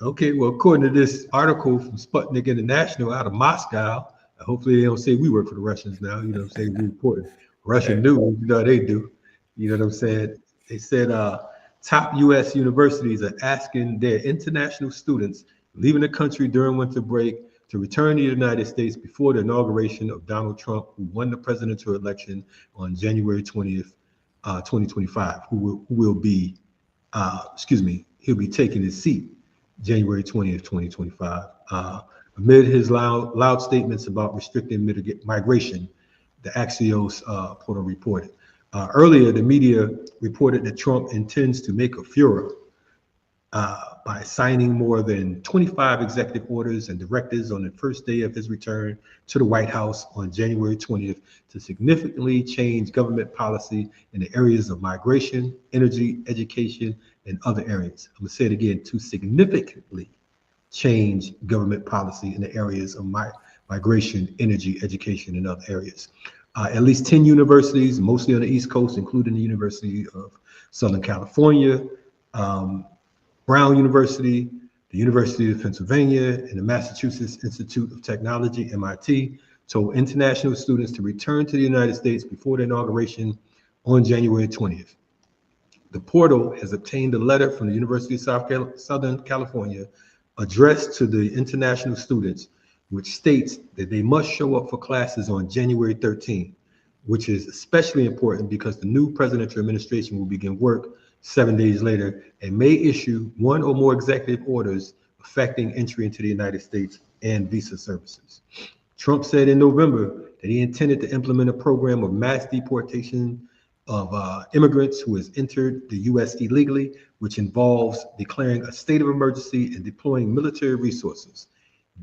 Okay, well, according to this article from Sputnik International out of Moscow, hopefully they don't say we work for the Russians now. Say we report Russian news. They do. You know what I'm saying? They said top U.S. universities are asking their international students leaving the country during winter break to return to the United States before the inauguration of Donald Trump, who won the presidential election on January 20th, 2025, who will be, he'll be taking his seat January 20th, 2025. Amid his loud statements about restricting migration, the Axios portal reported. Earlier, the media reported that Trump intends to make a furor by signing more than 25 executive orders and directives on the first day of his return to the White House on January 20th to significantly change government policy in the areas of migration, energy, education, and other areas. I'm gonna say it again, to significantly change government policy in the areas of migration, energy, education, and other areas. At least 10 universities, mostly on the East Coast, including the University of Southern California, Brown University, the University of Pennsylvania, and the Massachusetts Institute of Technology, MIT, told international students to return to the United States before the inauguration on January 20th. The portal has obtained a letter from the University of Southern California addressed to the international students, which states that they must show up for classes on January 13th, which is especially important because the new presidential administration will begin work 7 days later, and may issue one or more executive orders affecting entry into the United States and visa services. Trump said in November that he intended to implement a program of mass deportation of immigrants who has entered the U.S. illegally, which involves declaring a state of emergency and deploying military resources.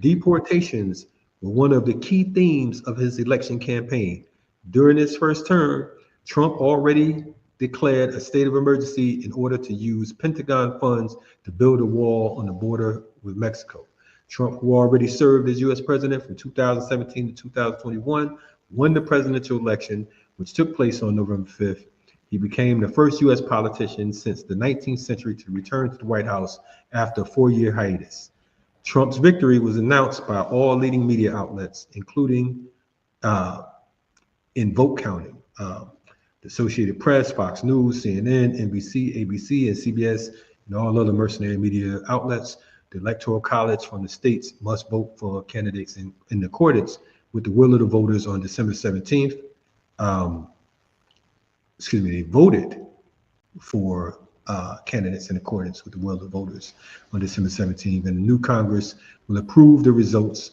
Deportations were one of the key themes of his election campaign. During his first term, Trump already declared a state of emergency in order to use Pentagon funds to build a wall on the border with Mexico. Trump, who already served as U.S. president from 2017 to 2021, won the presidential election, which took place on November 5th. He became the first U.S. politician since the 19th century to return to the White House after a 4-year hiatus. Trump's victory was announced by all leading media outlets, including in vote counting. The Associated Press, Fox News, CNN, NBC, ABC, and CBS, and all other mercenary media outlets. The Electoral College from the states must vote for candidates in accordance with the will of the voters on December 17th. They voted for candidates in accordance with the will of the voters on December 17th, and the new Congress will approve the results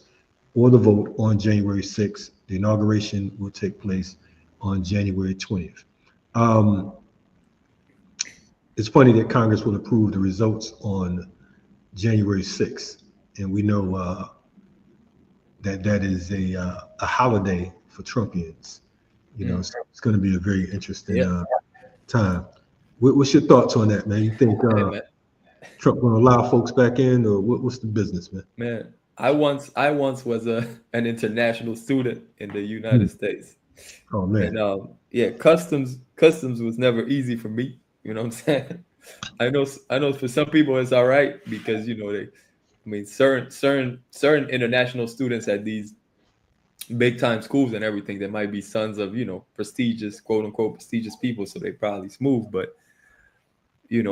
or the vote on January 6th. The inauguration will take place on January 20th. It's funny that Congress will approve the results on January 6th, and we know that is a holiday for Trumpians. You know, so it's going to be a very interesting time. What's your thoughts on that, man? You think Trump going to allow folks back in, or what's the business, man? Man, I once was an international student in the United States. Oh man. And customs was never easy for me. You know what I'm saying? I know for some people it's all right because certain international students at these big time schools and everything, they might be sons of prestigious, quote unquote prestigious people, so they probably smooth. But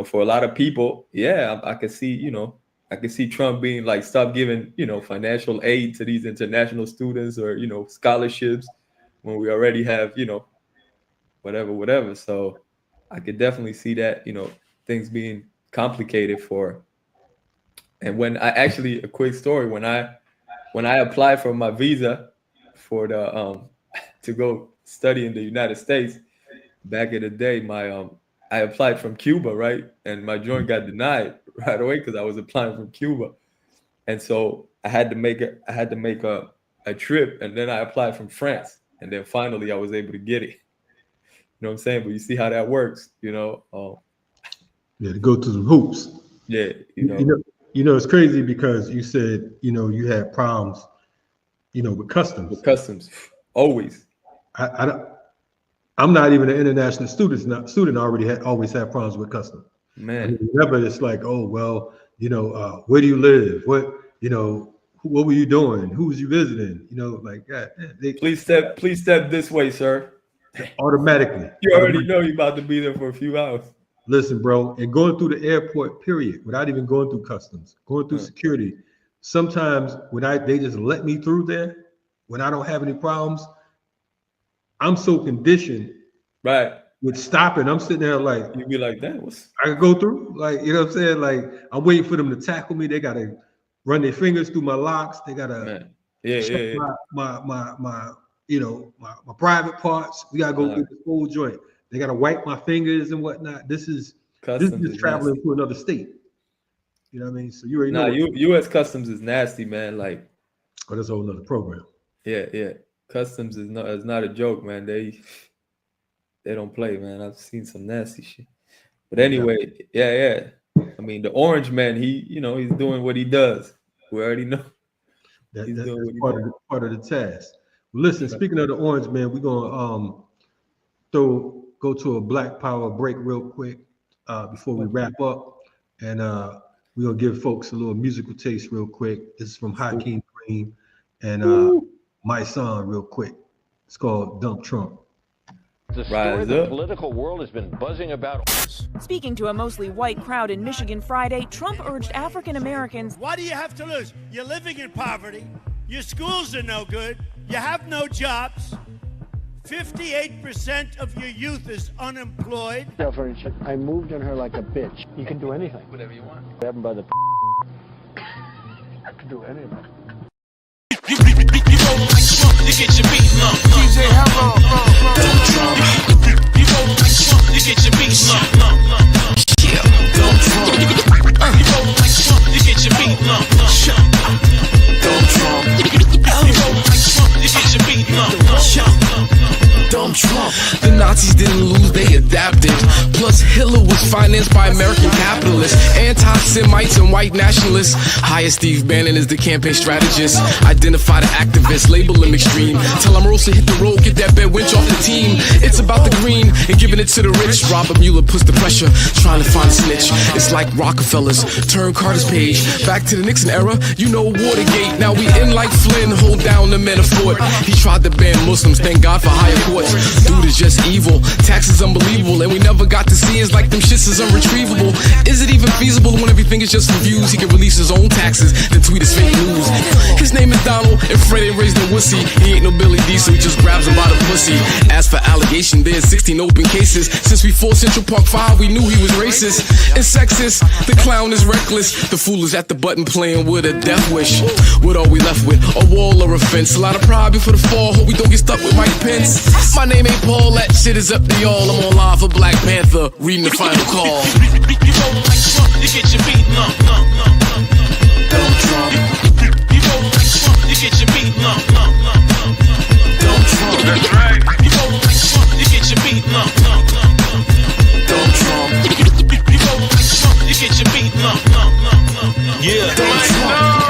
for a lot of people, I could see Trump being like, stop giving financial aid to these international students or scholarships when we already have whatever. So I could definitely see that things being complicated for. And when a quick story, when I applied for my visa for the to go study in the United States back in the day, I applied from Cuba, right? And my joint got denied right away because I was applying from Cuba. And so I had to make a trip, and then I applied from France, and then finally I was able to get it. You know what I'm saying? But you see how that works, to go through some hoops. Yeah, it's crazy because you said you had problems with customs. With customs, always. I'm not even an international student. Always had problems with customs. Man, never. It's like, oh well, where do you live? What were you doing? Who was you visiting? Like that. Please step this way, sir. Automatically. You already know you're about to be there for a few hours. Listen, bro, and going through the airport, period, without even going through customs, going through security. Sometimes when they just let me through there, when I don't have any problems, I'm so conditioned, right, with stopping. I'm sitting there like, you be like, that I could go through, like, you know what I'm saying? Like, I'm waiting for them to tackle me. They gotta run their fingers through my locks. They gotta check my private parts. We gotta go through the whole joint. They gotta wipe my fingers and whatnot. This is traveling to another state. You know what I mean? So you already know. U.S. Customs is nasty, man. Like, that's a whole nother program. Yeah. Customs is not a joke, man. They don't play, man. I've seen some nasty shit. But anyway, yeah. I mean, the orange man, he's doing what he does. We already know. That's part of the task. Well, listen, speaking of the orange man, we're gonna go to a Black Power break real quick before we wrap up, and we're gonna give folks a little musical taste real quick. This is from Hakeem Green and my song real quick. It's called Dump Trump. The story the political world has been buzzing about. Speaking to a mostly white crowd in Michigan Friday, Trump urged African Americans, what do you have to lose? You're living in poverty. Your schools are no good. You have no jobs. 58% of your youth is unemployed. I moved on her like a bitch. You can do anything. Whatever you want. Grab him by the I can do anything. You roll like Trump, you get your beat lump. DJ Hello. You roll like Trump, you get your beat lump. Yeah, don't Trump. You roll like Trump, you get your beat lump. Don't Trump. You roll like Trump, you get your beat lump. Dumb Trump. The Nazis didn't lose, they adapted. Plus Hitler was financed by American capitalists, anti-Semites and white nationalists. Hire Steve Bannon as the campaign strategist. Identify the activists, label them extreme. Tell them Rosa hit the road, get that bed winch off the team. It's about the green and giving it to the rich. Robert Mueller puts the pressure, trying to find a snitch. It's like Rockefellers, turn Carter's page. Back to the Nixon era, you know Watergate. Now we in like Flynn, hold down the men of Fort. He tried to ban Muslims, thank God for higher courts. Dude is just evil, taxes unbelievable, and we never got to see his like them shits is unretrievable. Is it even feasible when everything is just for views? He can release his own taxes, then tweet his fake news. His name is Donald, and Fred ain't raised no wussy. He ain't no Billy D, so he just grabs him by the pussy. As for allegation, there's 16 open cases. Since before Central Park 5, we knew he was racist and sexist. The clown is reckless, the fool is at the button playing with a death wish. What are we left with? A wall or a fence? A lot of pride before the fall, hope we don't get stuck with Mike Pence. My name ain't Paul, that shit is up to y'all. I'm online for Black Panther, reading the final call. You roll like Trump, you get your beat lump. Don't Trump. You roll like Trump, you get your beat lump. Don't Trump. That's right. You roll like Trump, you get your beat lump. Don't Trump. You roll like Trump, you get your beat lump. Yeah,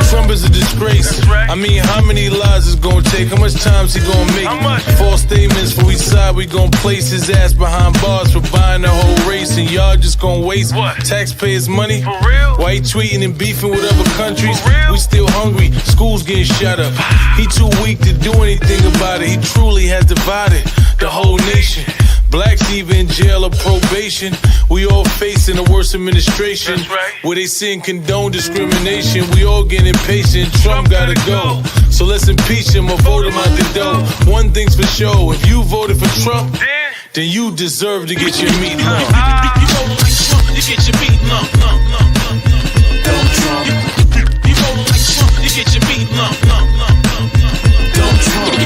Trump is a disgrace. I mean, how many lies is gonna take? How much time's he gonna make? False statements for each side. We gonna place his ass behind bars for buying the whole race, and y'all just gonna waste taxpayers' money. For real? Why he tweeting and beefing with other countries? We still hungry. Schools getting shut up. He too weak to do anything about it. He truly has divided the whole nation. Blacks either in jail or probation. We all facing the worst administration. Where they sin condone discrimination. We all getting impatient. Trump gotta go. So let's impeach him or vote him out the door. One thing's for sure, if you voted for Trump, then you deserve to get your meat lump. You vote like Trump, you get your beat lump. Don't Trump. You vote like Trump, you get your beat lump. Don't Trump.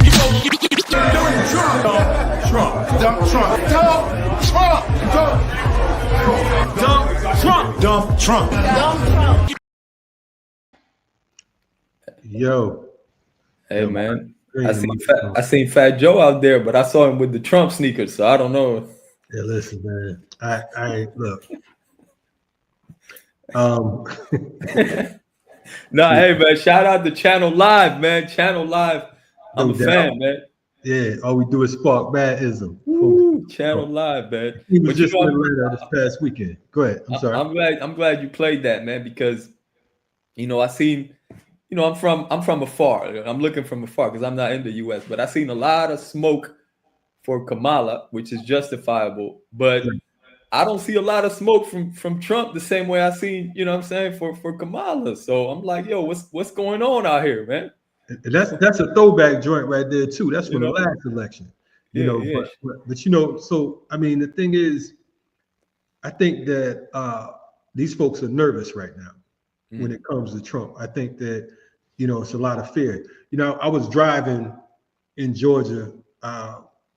You vote. Dump Trump. Dump Trump. Dump Trump. Dump Trump. Dump Trump. Yo. Hey man, I seen Fat Joe out there, but I saw him with the Trump sneakers, so I don't know. Yeah, listen, man. I look. Nah, hey man, shout out to Channel Live, man. Channel Live. I'm a fan, man. Yeah, all we do is spark badism. Ooh, Channel Live, man. He was just in Atlanta this past weekend. Go ahead. I'm sorry. I'm glad you played that, man, because I seen, I'm from afar. I'm looking from afar because I'm not in the US, but I seen a lot of smoke for Kamala, which is justifiable, but I don't see a lot of smoke from Trump the same way I seen, for Kamala. So I'm like, yo, what's going on out here, man? That's a throwback joint right there too. That's from the last election, But so I mean, the thing is, I think that these folks are nervous right now when it comes to Trump. I think that it's a lot of fear. I was driving in Georgia,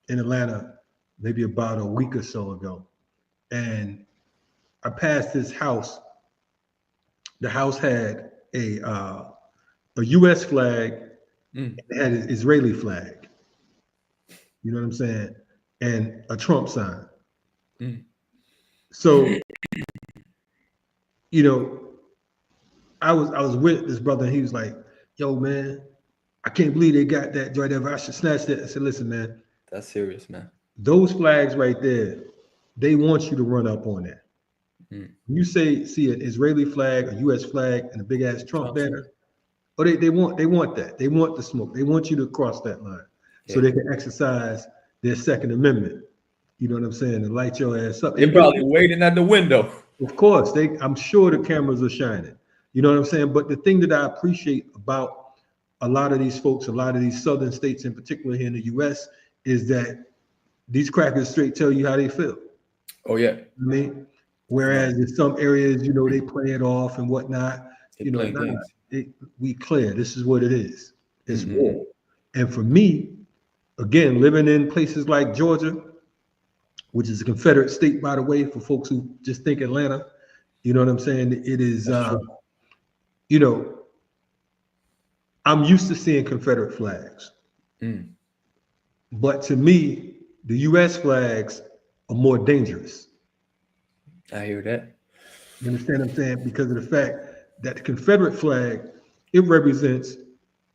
in Atlanta, maybe about a week or so ago, and I passed this house. The house had a U.S. flag, and it had an Israeli flag. You know what I'm saying? And a Trump sign. So, I was with this brother, and he was like, "Yo, man, I can't believe they got that joint ever. I should snatch that." I said, "Listen, man, that's serious, man. Those flags right there, they want you to run up on that. You see an Israeli flag, a U.S. flag, and a big ass Trump banner. Oh, they want that. They want the smoke. They want you to cross that line so they can exercise their Second Amendment. You know what I'm saying? And light your ass up. They're probably waiting at the window. Of course, I'm sure the cameras are shining. You know what I'm saying? But the thing that I appreciate about a lot of these folks, a lot of these southern states in particular here in the U.S., is that these crackers straight tell you how they feel. Oh yeah. I mean, whereas in some areas, you know, they play it off and whatnot. You know, we clear. This is what it is. It's war. And for me, again, living in places like Georgia, which is a Confederate state, by the way, for folks who just think Atlanta, you know what I'm saying? It is, you know, I'm used to seeing Confederate flags. But to me, the U.S. flags are more dangerous. I hear that. You understand what I'm saying? Because of the fact that the Confederate flag, it represents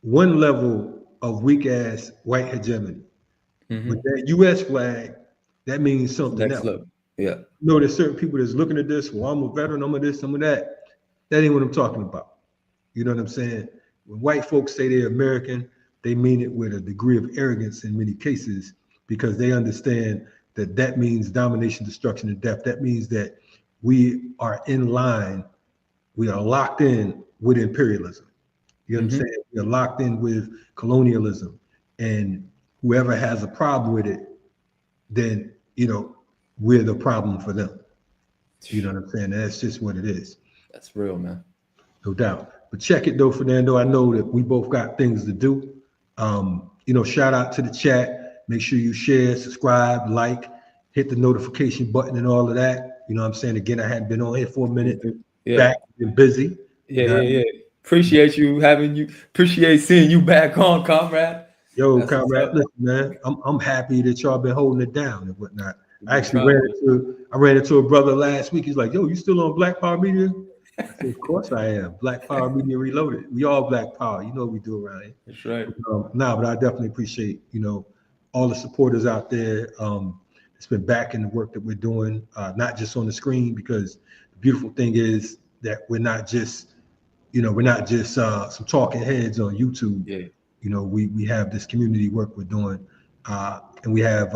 one level of weak-ass white hegemony. But that U.S. flag, that means something else. Level. Yeah. You know, there's certain people that's looking at this, well, I'm a veteran, I'm a this, I'm a that. That ain't what I'm talking about. You know what I'm saying? When white folks say they're American, they mean it with a degree of arrogance in many cases, because they understand that that means domination, destruction, and death. That means that we are in line, we are locked in with imperialism. You understand? We are locked in with colonialism, and whoever has a problem with it, then, you know, we're the problem for them. You know what I'm saying? That's just what it is. That's real, man. No doubt. But check it though, Fernando. I know that we both got things to do. You know, shout out to the chat. Make sure you share, subscribe, like, hit the notification button and all of that. You know what I'm saying? Again, I hadn't been on here for a minute. Back, been busy. Yeah. Appreciate you appreciate seeing you back on, comrade. Yo, comrade, listen, man, I'm happy that y'all been holding it down and whatnot. I actually ran into a brother last week. He's like, yo, you still on Black Power Media? I said, of course I am. Black Power Media Reloaded. We all Black Power. You know what we do around here. That's right. But I definitely appreciate, you know, all the supporters out there. It's been backing the work that we're doing, not just on the screen, because the beautiful thing is that we're not just some talking heads on YouTube. Yeah. You know, we have this community work we're doing, and we have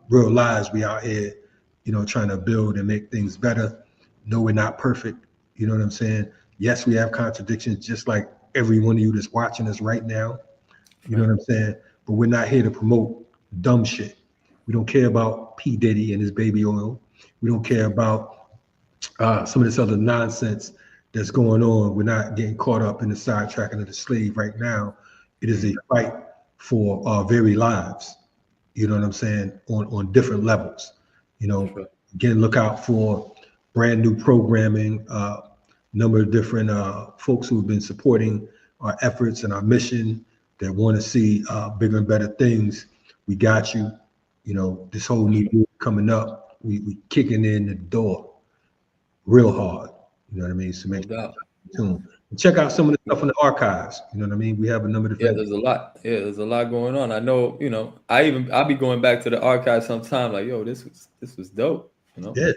real lives. We out here, you know, trying to build and make things better. No, we're not perfect. You know what I'm saying? Yes, we have contradictions, just like every one of you that's watching us right now. You know what I'm saying? But we're not here to promote dumb shit. We don't care about P. Diddy and his baby oil. We don't care about some of this other nonsense that's going on. We're not getting caught up in the sidetracking of the slave right now. It is a fight for our very lives. You know what I'm saying? On different levels. You know, again, look out for brand new programming, number of different folks who have been supporting our efforts and our mission that want to see bigger and better things. We got you. You know, this whole new year coming up, we kicking in the door real hard. You know what I mean? So make sure tune. Check out some of the stuff in the archives. You know what I mean? We have a number of different. There's a lot. Yeah, there's a lot going on. I know, you know, I'll be going back to the archives sometime, like, yo, this was dope. You know? Yeah,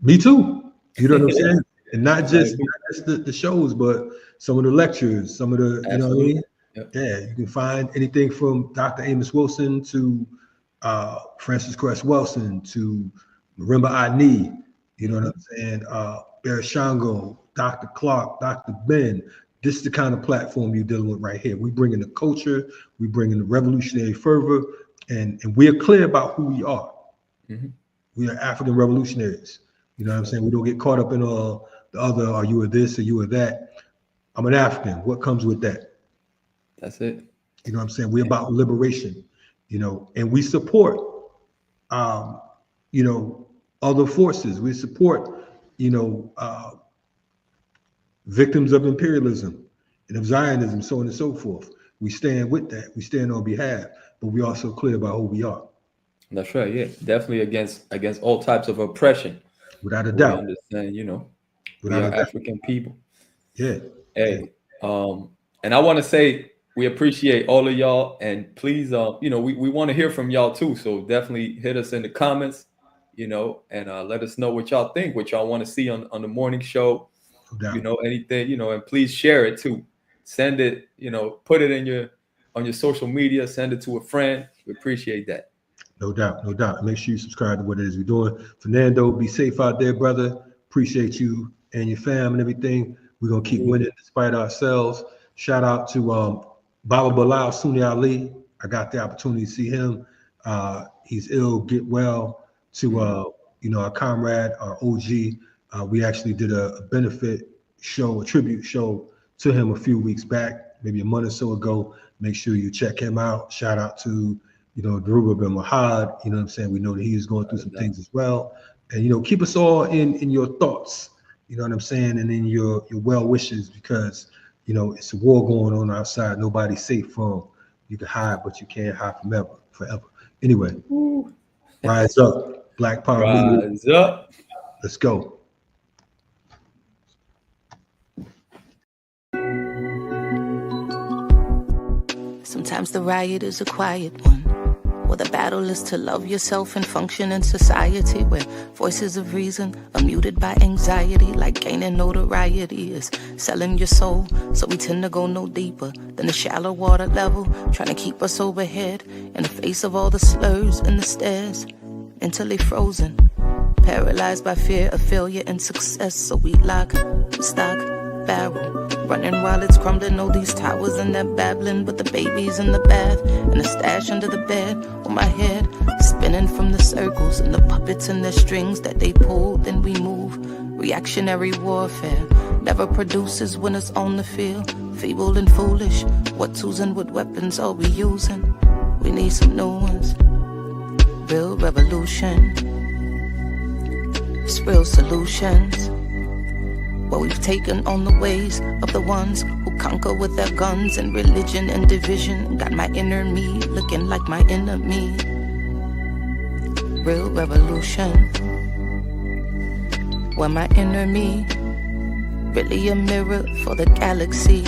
me too. You know what I'm saying? And not just the shows, but some of the lectures, some of the, you know what I mean? Yeah, you can find anything from Dr. Amos Wilson to Francis Cress Wilson to Marimba Ani, you know what I'm saying? Barry Shango, Dr. Clark, Dr. Ben. This is the kind of platform you're dealing with right here. We bring in the culture, we bring in the revolutionary fervor, and we're clear about who we are. We are African revolutionaries. You know what I'm saying? We don't get caught up in all the other, are you a this or you a that? I'm an African. What comes with that? That's it. You know what I'm saying? We're about liberation, you know, and we support, you know, other forces. We support, you know, victims of imperialism and of Zionism, so on and so forth. We stand with that. We stand on behalf, but we also clear about who we are. That's right. Yeah, definitely against all types of oppression. Without a doubt. We understand, you know, Without we a are doubt. African people. Yeah. Hey, and I want to say we appreciate all of y'all, and please, you know, we want to hear from y'all too. So definitely hit us in the comments, you know, and let us know what y'all think, what y'all want to see on the morning show. You know, anything, you know, and please share it too. Send it, you know, put it on your social media, send it to a friend. We appreciate that. No doubt, no doubt. Make sure you subscribe to what it is we're doing. Fernando, be safe out there, brother. Appreciate you and your fam and everything. We're gonna keep winning despite ourselves. Shout out to Baba Bilal Sunni Ali. I got the opportunity to see him He's ill. Get well to our comrade, our OG. We actually did a benefit show, a tribute show to him a few weeks back, maybe a month or so ago. Make sure you check him out. Shout out to Daruba bin Mahad. You know what I'm saying? We know that he is going through some things as well. And keep us all in your thoughts. You know what I'm saying? And in your well wishes, because it's a war going on outside. Nobody's safe from. You can hide, but you can't hide forever. Anyway, rise up, Black Power movement. Rise up. Let's go. Sometimes the riot is a quiet one, or the battle is to love yourself and function in society where voices of reason are muted by anxiety, like gaining notoriety is selling your soul. So we tend to go no deeper than the shallow water level, trying to keep us overhead in the face of all the slurs and the stares, until they frozen, paralyzed by fear of failure and success. So we lock, stock, barrel, running while it's crumbling. All these towers and they're babbling, but the baby's in the bath and the stash under the bed on my head, spinning from the circles and the puppets and the strings that they pull. Then we move. Reactionary warfare never produces winners on the field. Feeble and foolish. What tools and what weapons are we using? We need some new ones. Real revolution. It's real solutions. What we've taken on the ways of the ones who conquer with their guns and religion and division. Got my inner me looking like my enemy. Real revolution. Where my inner me really a mirror for the galaxy.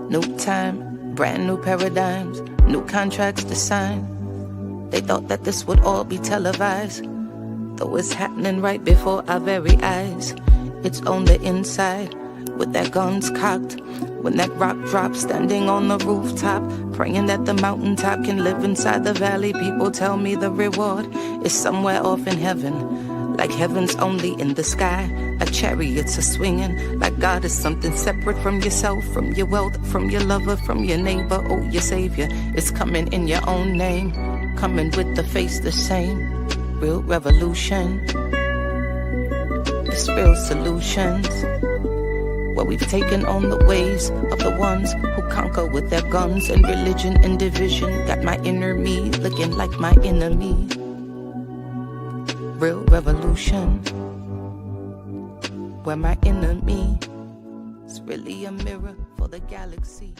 New time, brand new paradigms, new contracts to sign. They thought that this would all be televised, though it's happening right before our very eyes. It's on the inside, with their guns cocked. When that rock drops, standing on the rooftop, praying that the mountaintop can live inside the valley. People tell me the reward is somewhere off in heaven, like heaven's only in the sky. Like chariots are swinging, like God is something separate from yourself, from your wealth, from your lover, from your neighbor. Oh, your savior is coming in your own name, coming with the face the same. Real revolution. It's real solutions. Where we've taken on the ways of the ones who conquer with their guns and religion and division. Got my inner me looking like my enemy. Real revolution. Where my enemy is really a mirror for the galaxy.